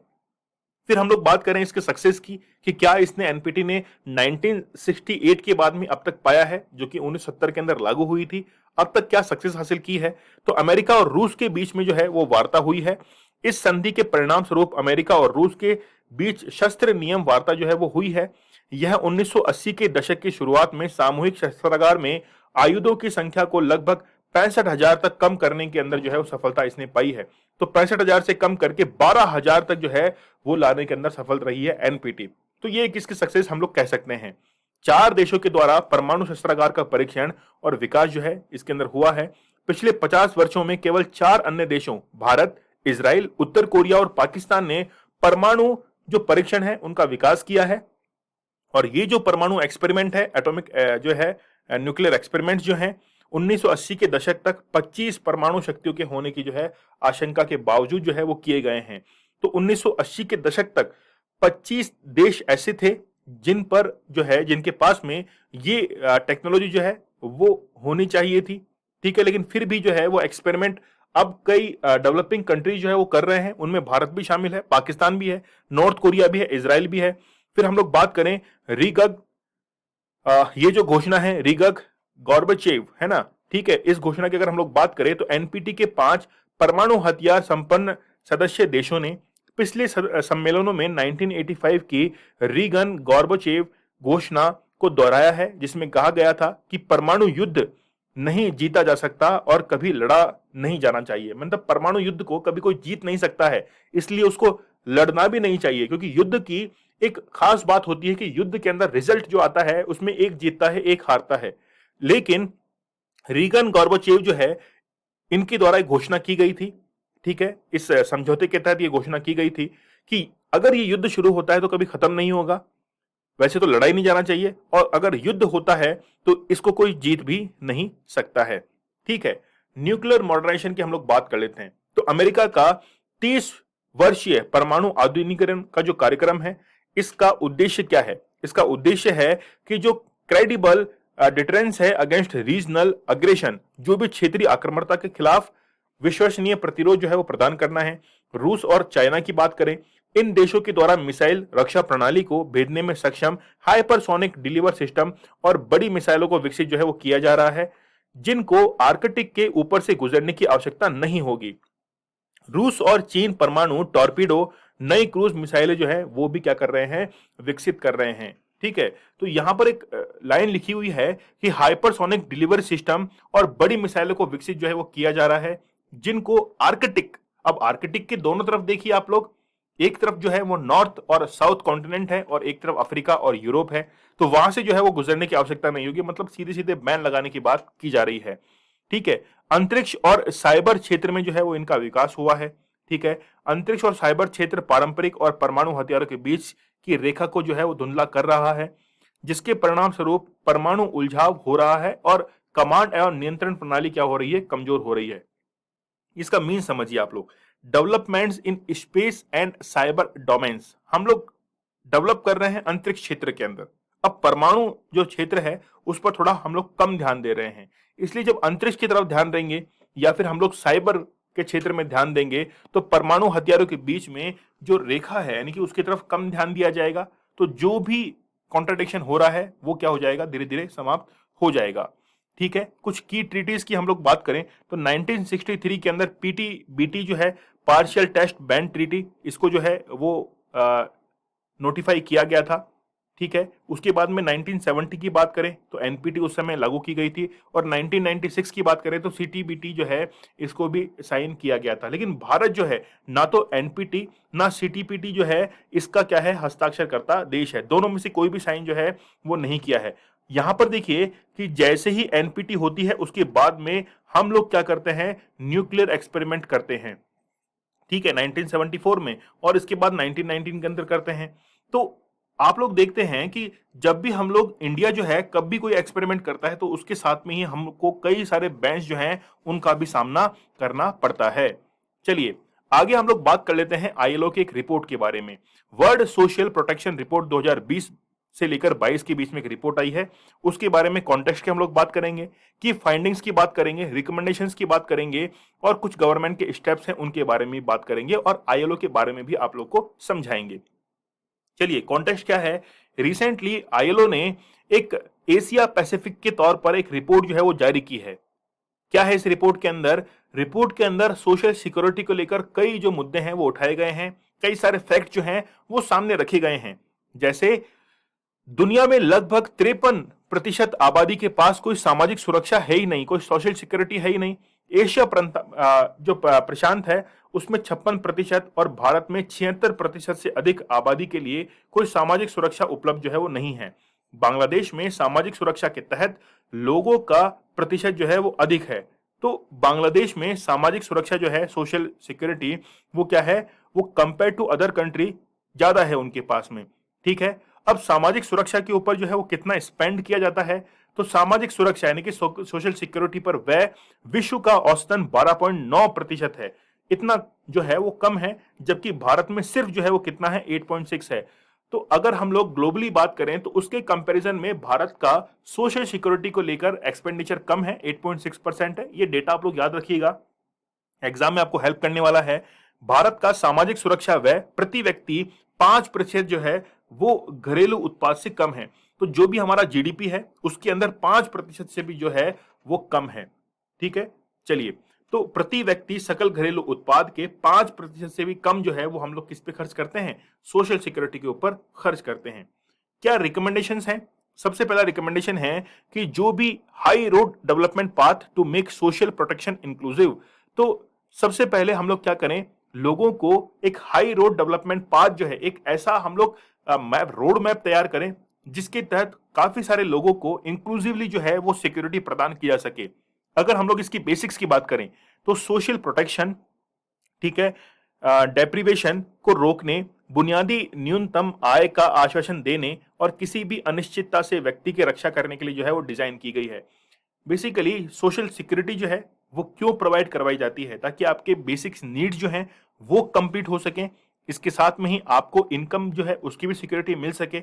Speaker 1: फिर हम लोग बात करें इसके सक्सेस की कि क्या इसने एनपीटी ने 1968 के बाद में अब तक पाया है, जो कि 1970 के अंदर लागू हुई थी। अब तक क्या सक्सेस हासिल की है, तो अमेरिका और रूस के बीच में जो है वो वार्ता हुई है। इस संधि के परिणाम स्वरूप अमेरिका और रूस के बीच शस्त्र नियम वार्ता जो है वो हुई है। यह 1980 के दशक की शुरुआत में सामूहिक शस्त्रागार में आयुधों की संख्या को लगभग 65,000 तक कम करने के अंदर जो है वो सफलता इसने पाई है। तो 65,000 से कम करके 12,000 तक जो है वो लाने के अंदर सफल रही है एनपीटी। तो ये एक इसकी सक्सेस हम लोग कह सकते हैं। 4 देशों के द्वारा परमाणु शस्त्रागार का परीक्षण और विकास जो है इसके अंदर हुआ है। पिछले 50 वर्षों में केवल 4 अन्य देशों भारत, इजराइल, उत्तर कोरिया और पाकिस्तान ने परमाणु जो परीक्षण है उनका विकास किया है। और ये जो परमाणु एक्सपेरिमेंट है, एटॉमिक जो है न्यूक्लियर एक्सपेरिमेंट जो है 1980 के दशक तक 25 परमाणु शक्तियों के होने की जो है आशंका के बावजूद जो है वो किए गए हैं। तो 1980 के दशक तक 25 देश ऐसे थे जिन पर जो है जिनके पास में ये टेक्नोलॉजी जो है वो होनी चाहिए थी। ठीक है, लेकिन फिर भी जो है वो एक्सपेरिमेंट अब कई डेवलपिंग कंट्रीज जो है वो कर रहे हैं, उनमें भारत भी शामिल है, पाकिस्तान भी है, नॉर्थ कोरिया भी है, इजराइल भी है। फिर हम लोग बात करें रिगग, ये जो घोषणा है रिगग गॉर्बेचेव है ना, ठीक है, इस घोषणा की अगर हम लोग बात करें तो एनपीटी के 5 परमाणु हथियार संपन्न सदस्य देशों ने पिछले सम्मेलनों में 1985 की रीगन गॉर्बेचेव घोषणा को दोहराया है, जिसमें कहा गया था कि परमाणु युद्ध नहीं जीता जा सकता और कभी लड़ा नहीं जाना चाहिए। मतलब परमाणु युद्ध को कभी कोई जीत नहीं सकता है, इसलिए उसको लड़ना भी नहीं चाहिए, क्योंकि युद्ध की एक खास बात होती है कि युद्ध के अंदर रिजल्ट जो आता है उसमें एक जीतता है एक हारता है। लेकिन रीगन गॉर्बेचेव जो है इनके द्वारा एक घोषणा की गई थी, ठीक है, इस समझौते के तहत ये घोषणा की गई थी कि अगर ये युद्ध शुरू होता है तो कभी खत्म नहीं होगा, वैसे तो लड़ाई नहीं जाना चाहिए, और अगर युद्ध होता है तो इसको कोई जीत भी नहीं सकता है। ठीक है, न्यूक्लियर मॉडर्नाइजेशन की हम लोग बात कर लेते हैं। तो अमेरिका का 30 वर्षीय परमाणु आधुनिकीकरण का जो कार्यक्रम है इसका उद्देश्य क्या है? इसका उद्देश्य है कि जो क्रेडिबल डिटरेंस है अगेंस्ट रीजनल अग्रेशन, जो भी क्षेत्रीय आक्रामकता के खिलाफ विश्वसनीय प्रतिरोध जो है वो प्रदान करना है। रूस और चाइना की बात करें, इन देशों के द्वारा मिसाइल रक्षा प्रणाली को भेजने में सक्षम हाइपरसोनिक डिलीवर सिस्टम और बड़ी मिसाइलों को विकसित जो है वो किया जा रहा है, जिनको आर्कटिक के ऊपर से गुजरने की आवश्यकता नहीं होगी। रूस और चीन परमाणु टॉर्पीडो नई क्रूज मिसाइलें जो है वो भी क्या कर रहे हैं, विकसित कर रहे हैं। ठीक है, तो यहां पर एक लाइन लिखी हुई है कि हाइपरसोनिक डिलीवरी सिस्टम और बड़ी मिसाइलों को विकसित जो है वो किया जा रहा है, जिनको आर्कटिक, अब आर्कटिक के दोनों तरफ देखिए आप लोग, एक तरफ जो है वो नॉर्थ और साउथ कॉन्टिनेंट है और एक तरफ अफ्रीका और यूरोप है, तो वहां से जो है वो गुजरने की आवश्यकता नहीं होगी, मतलब सीधे सीधे बैन लगाने की बात की जा रही है। ठीक है, अंतरिक्ष और साइबर क्षेत्र में जो है वो इनका विकास हुआ है। ठीक है, अंतरिक्ष और साइबर क्षेत्र पारंपरिक और परमाणु हथियारों के बीच की रेखा को जो है वो धुंधला कर रहा है, जिसके परिणाम स्वरूप परमाणु उलझाव हो रहा है और कमांड एवं नियंत्रण प्रणाली क्या हो रही है, कमजोर हो रही है। इसका मीन समझिए आप लोग, developments in space and cyber domains, हम लोग डेवलप कर रहे हैं अंतरिक्ष क्षेत्र के अंदर। अब परमाणु जो क्षेत्र है उस पर थोड़ा हम लोग कम ध्यान दे रहे हैं, इसलिए जब अंतरिक्ष की तरफ ध्यान देंगे या फिर हम लोग साइबर के क्षेत्र में ध्यान देंगे तो परमाणु हथियारों के बीच में जो रेखा है यानी कि उसकी तरफ कम ध्यान दिया जाएगा, तो जो भी कॉन्ट्रडिक्शन हो रहा है वो क्या हो जाएगा, धीरे धीरे समाप्त हो जाएगा। ठीक है, कुछ की ट्रीटीज की हम लोग बात करें तो 1963 के अंदर पीटीबीटी जो है पार्शियल टेस्ट बैंड ट्रीटी, इसको जो है वो नोटिफाई किया गया था। ठीक है, उसके बाद में 1970 की बात करें तो एनपीटी उस समय लागू की गई थी, और 1996 की बात करें तो सीटीबीटी जो है इसको भी साइन किया गया था। लेकिन भारत जो है ना तो एनपीटी ना सीटीपीटी जो है इसका क्या है, हस्ताक्षर करता देश है, दोनों में से कोई भी साइन जो है वो नहीं किया है। यहां पर देखिए कि जैसे ही एनपीटी होती है उसके बाद में हम लोग क्या करते हैं, न्यूक्लियर एक्सपेरिमेंट करते हैं, ठीक है, 1974 में, और इसके बाद 1919 के अंदर करते हैं। तो आप लोग देखते हैं कि जब भी हम लोग, इंडिया जो है कब भी कोई एक्सपेरिमेंट करता है तो उसके साथ में ही हमको कई सारे बैंस जो हैं उनका भी सामना करना पड़ता है। चलिए आगे हम लोग बात कर लेते हैं आईएलओ की एक रिपोर्ट के बारे में। वर्ल्ड सोशल प्रोटेक्शन रिपोर्ट 2020 से लेकर 22 के बीच में एक रिपोर्ट आई है। उसके बारे में कॉन्टेक्स्ट की हम लोग बात करेंगे, की फाइंडिंग्स की बात करेंगे, रिकमेंडेशंस की बात करेंगे, और कुछ गवर्नमेंट के स्टेप्स हैं उनके बारे में बात करेंगे, और आईएलओ के बारे में भी आप लोग को समझाएंगे। चलिए कॉन्टेक्स्ट क्या है। रिसेंटली आईएलओ ने एक एशिया पैसिफिक के तौर पर एक रिपोर्ट जो है वो जारी की है। क्या है इस रिपोर्ट के अंदर? रिपोर्ट के अंदर सोशल सिक्योरिटी को लेकर कई जो मुद्दे हैं वो उठाए गए हैं, कई सारे फैक्ट जो हैं वो सामने रखे गए हैं। जैसे दुनिया में लगभग 53% आबादी के पास कोई सामाजिक सुरक्षा है ही नहीं, कोई सोशल सिक्योरिटी है ही नहीं। एशिया प्रशांत है उसमें 56% और भारत में 76% से अधिक आबादी के लिए कोई सामाजिक सुरक्षा उपलब्ध जो है वो नहीं है। बांग्लादेश में सामाजिक सुरक्षा के तहत लोगों का प्रतिशत जो है वो अधिक है। तो बांग्लादेश में सामाजिक सुरक्षा जो है, सोशल सिक्योरिटी, वो क्या है, वो कंपेयर टू अदर कंट्री ज्यादा है उनके पास में, ठीक है। अब सामाजिक सुरक्षा के ऊपर जो है वो कितना स्पेंड किया जाता है, तो सामाजिक सुरक्षा यानी कि सोशल सिक्योरिटी पर व्यय विश्व का औसतन 12.9% है। इतना जो है वो कम है, जबकि भारत में सिर्फ जो है वो कितना है, 8.6 है। तो अगर हम लोग ग्लोबली बात करें तो उसके कंपैरिजन में भारत का सोशल सिक्योरिटी को लेकर एक्सपेंडिचर कम है, 8.6% है। ये डेटा आप लोग याद रखिएगा, एग्जाम में आपको हेल्प करने वाला है। भारत का सामाजिक सुरक्षा व्यय प्रति व्यक्ति 5% जो है वो घरेलू उत्पाद से कम है। तो जो भी हमारा जीडीपी है उसके अंदर 5% से भी जो है वो कम है, ठीक है। चलिए, तो प्रति व्यक्ति सकल घरेलू उत्पाद के 5% से भी कम जो है वो हम लोग किस पे खर्च करते हैं, सोशल सिक्योरिटी के ऊपर खर्च करते हैं। क्या रिकमेंडेशंस हैं? सबसे पहला रिकमेंडेशन है कि जो भी high road development path to make social protection inclusive, तो सबसे पहले हम लोग क्या करें, लोगों को एक हाई रोड डेवलपमेंट पाथ जो है, एक ऐसा हम लोग मैप, रोड मैप तैयार करें जिसके तहत काफी सारे लोगों को इंक्लूसिवली जो है वो सिक्योरिटी प्रदान की जा सके। अगर हम लोग इसकी बेसिक्स की बात करें तो सोशल प्रोटेक्शन, ठीक है, डेप्रिवेशन को रोकने, बुनियादी न्यूनतम आय का आश्वासन देने और किसी भी अनिश्चितता से व्यक्ति की रक्षा करने के लिए जो है वो डिजाइन की गई है। बेसिकली सोशल सिक्योरिटी जो है वो क्यों प्रोवाइड करवाई जाती है, ताकि आपके बेसिक्स नीड्स जो हैं वो कंप्लीट हो सके, इसके साथ में ही आपको इनकम जो है उसकी भी सिक्योरिटी मिल सके।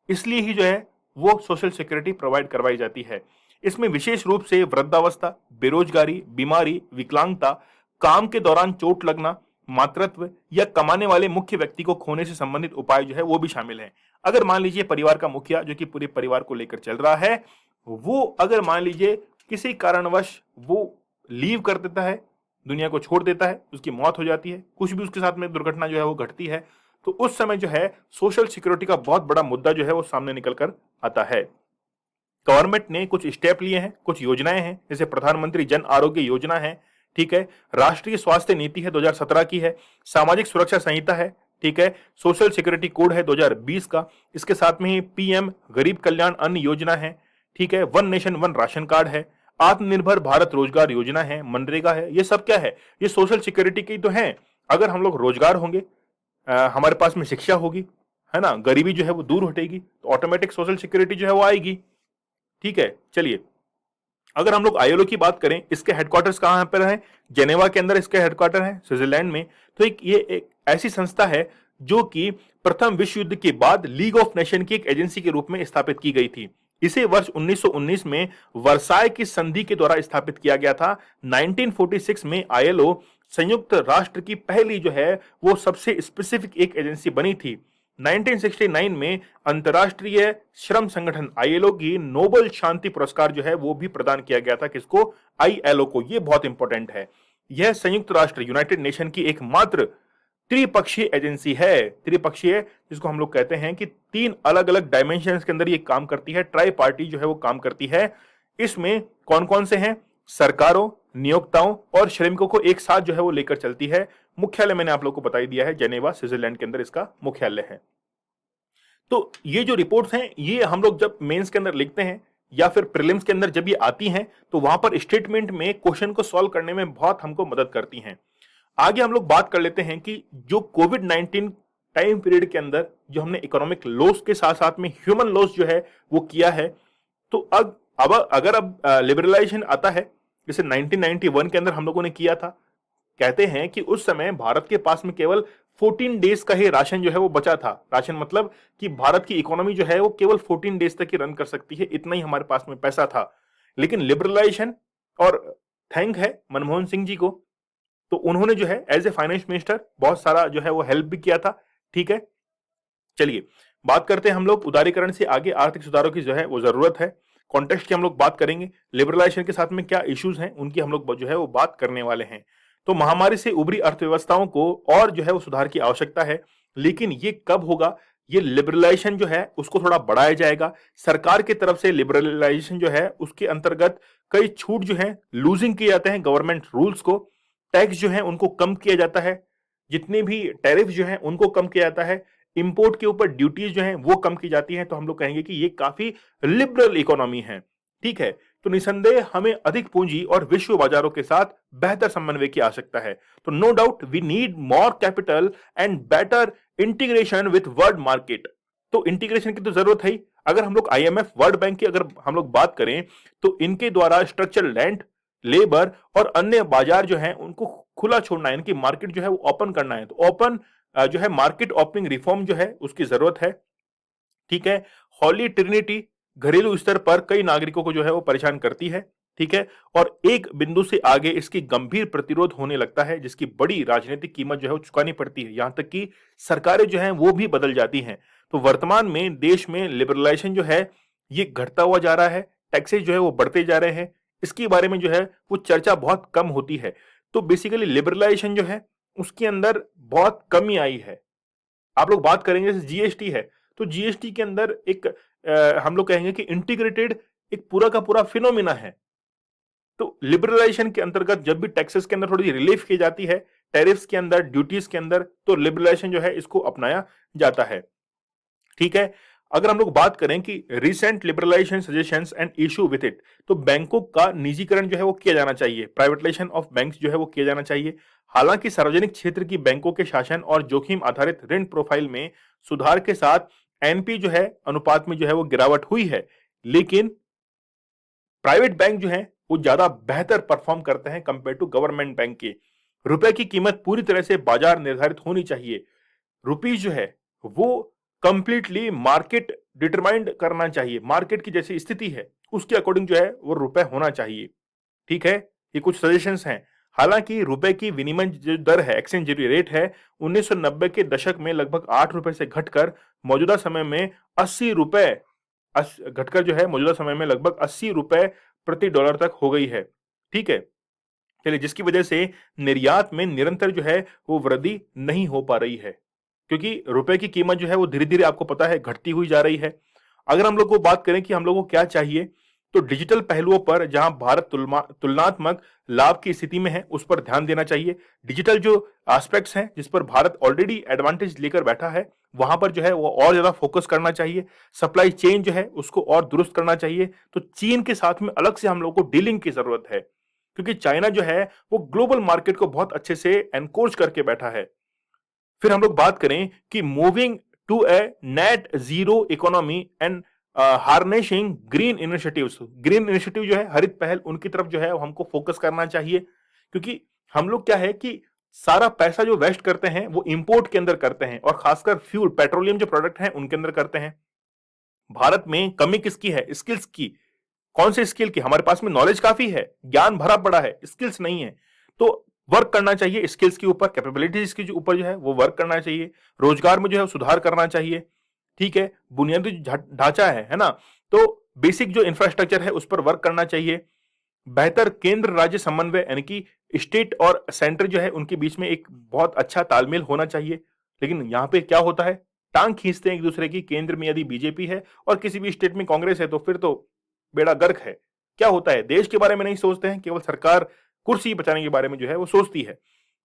Speaker 1: इसलिए ही जो है वो सोशल सिक्योरिटी प्रोवाइड करवाई जाती है। इसमें विशेष रूप से वृद्धावस्था, बेरोजगारी, बीमारी, विकलांगता, काम के दौरान चोट लगना, मातृत्व या कमाने वाले मुख्य व्यक्ति को खोने से संबंधित उपाय जो है वो भी शामिल है। अगर मान लीजिए परिवार का मुखिया जो कि पूरे परिवार को लेकर चल रहा है, वो अगर मान लीजिए किसी कारणवश वो लीव कर देता है, दुनिया को छोड़ देता है, उसकी मौत हो जाती है, कुछ भी उसके साथ में दुर्घटना जो है वो घटती है, तो उस समय जो है सोशल सिक्योरिटी का बहुत बड़ा मुद्दा जो है वो सामने निकल कर आता है। गवर्नमेंट ने कुछ स्टेप लिए हैं, कुछ योजनाएं हैं, जैसे प्रधानमंत्री जन आरोग्य योजना है, ठीक है, राष्ट्रीय स्वास्थ्य नीति है 2017 की है, सामाजिक सुरक्षा संहिता है, ठीक है, सोशल सिक्योरिटी कोड है 2020 का, इसके साथ में ही पीएम गरीब कल्याण अन्न योजना है, ठीक है, one nation one ration card है, आत्मनिर्भर भारत रोजगार योजना है, मनरेगा है। ये सब क्या है, ये सोशल सिक्योरिटी की तो है। अगर हम लोग रोजगार होंगे, हमारे पास में शिक्षा होगी, है ना, गरीबी जो है वो दूर हटेगी, तो ऑटोमेटिक सोशल सिक्योरिटी जो है वो आएगी, ठीक है। चलिए, अगर हम लोग आईएलओ की बात करें, इसके हेडक्वार्टर्स कहां पर है, जेनेवा के अंदर इसके हेडक्वार्टर है, स्विट्जरलैंड में। तो ये एक ऐसी संस्था है जो कि प्रथम विश्व युद्ध के बाद लीग ऑफ नेशन की एक एजेंसी के रूप में स्थापित की गई थी। इसे वर्ष 1919 में वर्साय की संधि के द्वारा स्थापित किया गया था। 1946 में आईएलओ संयुक्त राष्ट्र की पहली जो है वो सबसे स्पेसिफिक एक एजेंसी बनी थी। 1969 में अंतर्राष्ट्रीय श्रम संगठन आईएलओ की नोबेल शांति पुरस्कार जो है वो भी प्रदान किया गया था। किसको? आईएलओ को। ये बहुत इंपॉर्टेंट है। यह संयुक्त राष्ट्र यूनाइटेड नेशन की एकमात्र त्रिपक्षीय एजेंसी है। त्रिपक्षीय जिसको हम लोग कहते हैं कि 3 अलग अलग डायमेंशंस के अंदर ये काम करती है, ट्राई पार्टी जो है वो काम करती है। इसमें कौन कौन से हैं? सरकारों, नियोक्ताओं और श्रमिकों को एक साथ जो है वो लेकर चलती है। मुख्यालय मैंने आप लोग को बता ही दिया है, जेनेवा स्विट्जरलैंड के अंदर इसका मुख्यालय है। तो ये जो रिपोर्ट्स हैं ये हम लोग जब मेंस के अंदर लिखते हैं या फिर प्रीलिम्स के अंदर जब ये आती हैं तो वहां पर स्टेटमेंट में क्वेश्चन को सॉल्व करने में बहुत हमको मदद करती हैं। आगे हम लोग बात कर लेते हैं कि जो कोविड 19 टाइम पीरियड के अंदर जो हमने इकोनॉमिक लॉस के साथ साथ में ह्यूमन लॉस जो है वो किया है, तो अब अगर अब लिबरलाइजेशन आता है जैसे 1991 के अंदर हम लोगों ने किया था, कहते हैं कि उस समय भारत के पास में केवल 14 डेज का ही राशन जो है वो बचा था। राशन मतलब कि भारत की इकोनॉमी जो है वो केवल 14 डेज तक ही रन कर सकती है, इतना ही हमारे पास में पैसा था। लेकिन लिबरलाइजेशन और थैंक है मनमोहन सिंह जी को, तो उन्होंने जो है एज ए फाइनेंस मिनिस्टर बहुत सारा जो है वो हेल्प भी किया था। ठीक है, चलिए बात करते हैं हम लोग उदारीकरण से आगे आर्थिक सुधारों की जो है वो जरूरत है। कॉन्टेक्स्ट की हम लोग बात करेंगे, लिबरलाइजेशन के साथ में क्या इश्यूज हैं उनकी हम लोग जो है वो बात करने वाले हैं। तो महामारी से उभरी अर्थव्यवस्थाओं को और जो है वो सुधार की आवश्यकता है, लेकिन ये कब होगा? ये लिबरलाइजेशन जो है उसको थोड़ा बढ़ाया जाएगा सरकार की तरफ से। लिबरलाइजेशन जो है उसके अंतर्गत कई छूट जो है लूजिंग किए जाते हैं गवर्नमेंट रूल्स को, टैक्स जो है उनको कम किया जाता है, जितने भी टैरिफ जो है उनको कम किया जाता है, इंपोर्ट के ऊपर ड्यूटीज जो है वो कम की जाती हैं। तो हम लोग कहेंगे कि ये काफी लिबरल इकोनॉमी है। ठीक है, तो निसंदेह हमें अधिक पूंजी और विश्व बाजारों के साथ बेहतर समन्वय की आवश्यकता है। तो no doubt we need more capital and better integration with world market. तो इंटीग्रेशन की तो जरूरत है ही। अगर हम लोग आईएमएफ वर्ल्ड बैंक की अगर हम लोग बात करें तो इनके द्वारा स्ट्रक्चर लैंड लेबर और अन्य बाजार जो है उनको खुला छोड़ना है, इनकी मार्केट जो है वो ओपन करना है। तो ओपन जो है मार्केट ओपनिंग रिफॉर्म जो है उसकी जरूरत है। ठीक है, हॉली ट्रिनिटी घरेलू स्तर पर कई नागरिकों को जो है वो परेशान करती है। ठीक है, और एक बिंदु से आगे इसकी गंभीर प्रतिरोध होने लगता है, जिसकी बड़ी राजनीतिक कीमत जो है वो चुकानी पड़ती है, यहां तक कि सरकारें जो हैं वो भी बदल जाती हैं। तो वर्तमान में देश में लिबरलाइजेशन जो है ये घटता हुआ जा रहा है, टैक्सेस जो है वो बढ़ते जा रहे हैं, इसके बारे में जो है वो चर्चा बहुत कम होती है। तो बेसिकली लिबरलाइजेशन जो है उसके अंदर बहुत कमी आई है। आप लोग बात करेंगे जैसे जीएसटी है, तो जीएसटी के अंदर एक हम लोग कहेंगे कि इंटीग्रेटेड एक पूरा का पूरा फिनोमिना है। तो लिबरलाइजेशन के अंतर्गत जब भी टैक्सेस के अंदर थोड़ी सी रिलीफ की जाती है, टैरिफ्स के अंदर, ड्यूटीज के अंदर, तो लिबरलाइजेशन जो है इसको अपनाया जाता है। ठीक है, अगर हम लोग बात करें कि recent liberalisation suggestions and issue with it, तो बैंकों का निजीकरण जो है वो किया जाना चाहिए, प्राइवेटाइजेशन ऑफ बैंक्स जो है वो किया जाना चाहिए। हालांकि सार्वजनिक क्षेत्र की बैंकों के शासन और जोखिम आधारित ऋण प्रोफाइल में सुधार के साथ एनपी जो है अनुपात में जो है वो गिरावट हुई है, लेकिन प्राइवेट बैंक जो है वो ज्यादा बेहतर परफॉर्म करते हैं कंपेयर टू गवर्नमेंट बैंक के। रुपए की कीमत पूरी तरह से बाजार निर्धारित होनी चाहिए। रुपीज जो है वो कंप्लीटली मार्केट डिटरमाइंड करना चाहिए, मार्केट की जैसी स्थिति है उसके अकॉर्डिंग जो है वो रुपए होना चाहिए। ठीक है, ये कुछ सजेशंस हैं। हालांकि रुपए की विनिमय जो दर है, एक्सचेंज रेट है, 1990 के दशक में लगभग 8 रुपए से घटकर मौजूदा समय में 80 रुपए घटकर जो है मौजूदा समय में लगभग 80 रुपए प्रति डॉलर तक हो गई है। ठीक है, चलिए, जिसकी वजह से निर्यात में निरंतर जो है वो वृद्धि नहीं हो पा रही है, क्योंकि रुपए की कीमत जो है वो धीरे धीरे आपको पता है घटती हुई जा रही है। अगर हम लोग को बात करें कि हम लोग को क्या चाहिए, तो डिजिटल पहलुओं पर जहां भारत तुलनात्मक लाभ की स्थिति में है उस पर ध्यान देना चाहिए। डिजिटल जो एस्पेक्ट्स हैं जिस पर भारत ऑलरेडी एडवांटेज लेकर बैठा है वहां पर जो है वो और ज्यादा फोकस करना चाहिए। सप्लाई चेन जो है उसको और दुरुस्त करना चाहिए। तो चीन के साथ में अलग से हम लोग को डीलिंग की जरूरत है, क्योंकि चाइना जो है वो ग्लोबल मार्केट को बहुत अच्छे से एनकोर्ज करके बैठा है। फिर हम लोग बात करें कि moving to a net zero economy and harnessing green initiatives, green initiative जो है हरित पहल, उनकी तरफ जो है हमको फोकस करना चाहिए। क्योंकि हम लोग क्या है कि सारा पैसा जो वेस्ट करते हैं वो इंपोर्ट के अंदर करते हैं, और खासकर फ्यूल पेट्रोलियम जो प्रोडक्ट हैं उनके अंदर करते हैं। भारत में कमी किसकी है? स्किल्स की। कौन से स्किल की? हमारे पास में नॉलेज काफी है, ज्ञान भरा पड़ा है, स्किल्स नहीं है। तो वर्क करना चाहिए स्किल्स के ऊपर, कैपेबिलिटीज के ऊपर जो है वो वर्क करना चाहिए। रोजगार में जो है सुधार करना चाहिए। ठीक है, बुनियादी ढांचा है ना, तो बेसिक जो इंफ्रास्ट्रक्चर है उस पर वर्क करना चाहिए। बेहतर केंद्र राज्य समन्वय, यानी कि स्टेट और सेंटर जो है उनके बीच में एक बहुत अच्छा तालमेल होना चाहिए। लेकिन यहाँ पे क्या होता है, टांग खींचते हैं एक दूसरे की। केंद्र में यदि बीजेपी है और किसी भी स्टेट में कांग्रेस है तो फिर तो बेड़ा गर्क है। क्या होता है, देश के बारे में नहीं सोचते हैं, केवल सरकार कुर्सी बचाने के बारे में जो है वो सोचती है।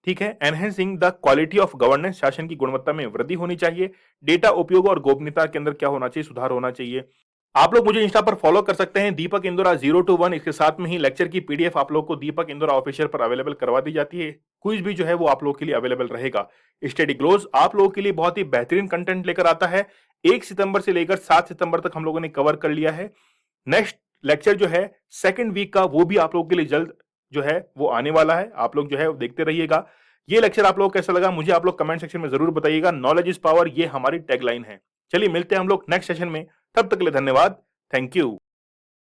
Speaker 1: ठीक है, enhancing the quality of governance, शासन की गुणवत्ता में वृद्धि होनी चाहिए। डेटा उपयोग और गोपनीयता के अंदर क्या होना चाहिए, सुधार होना चाहिए। आप लोग मुझे इंस्टा पर फॉलो कर सकते हैं, दीपक इंदौरा 021। इसके साथ में ही लेक्चर की पीडीएफ आप लोग को दीपक इंदौरा ऑफिशियल पर अवेलेबल करवा दी जाती है। क्विज भी जो है वो आप लोगों के लिए अवेलेबल रहेगा। स्टडी ग्लोस आप लोगों के लिए बहुत ही बेहतरीन कंटेंट लेकर आता है। 1 सितंबर से लेकर 7 सितंबर तक हम लोगों ने कवर कर लिया है। नेक्स्ट लेक्चर जो है सेकंड वीक का, वो भी आप लोगों के लिए जल्द जो है वो आने वाला है। आप लोग जो है वो देखते रहिएगा। ये लेक्चर आप लोगों को कैसा लगा मुझे आप लोग कमेंट सेक्शन में जरूर बताइएगा। नॉलेज इज पावर, ये हमारी टैगलाइन है। चलिए मिलते हैं हम लोग नेक्स्ट सेशन में। तब तक के लिए धन्यवाद। Thank you.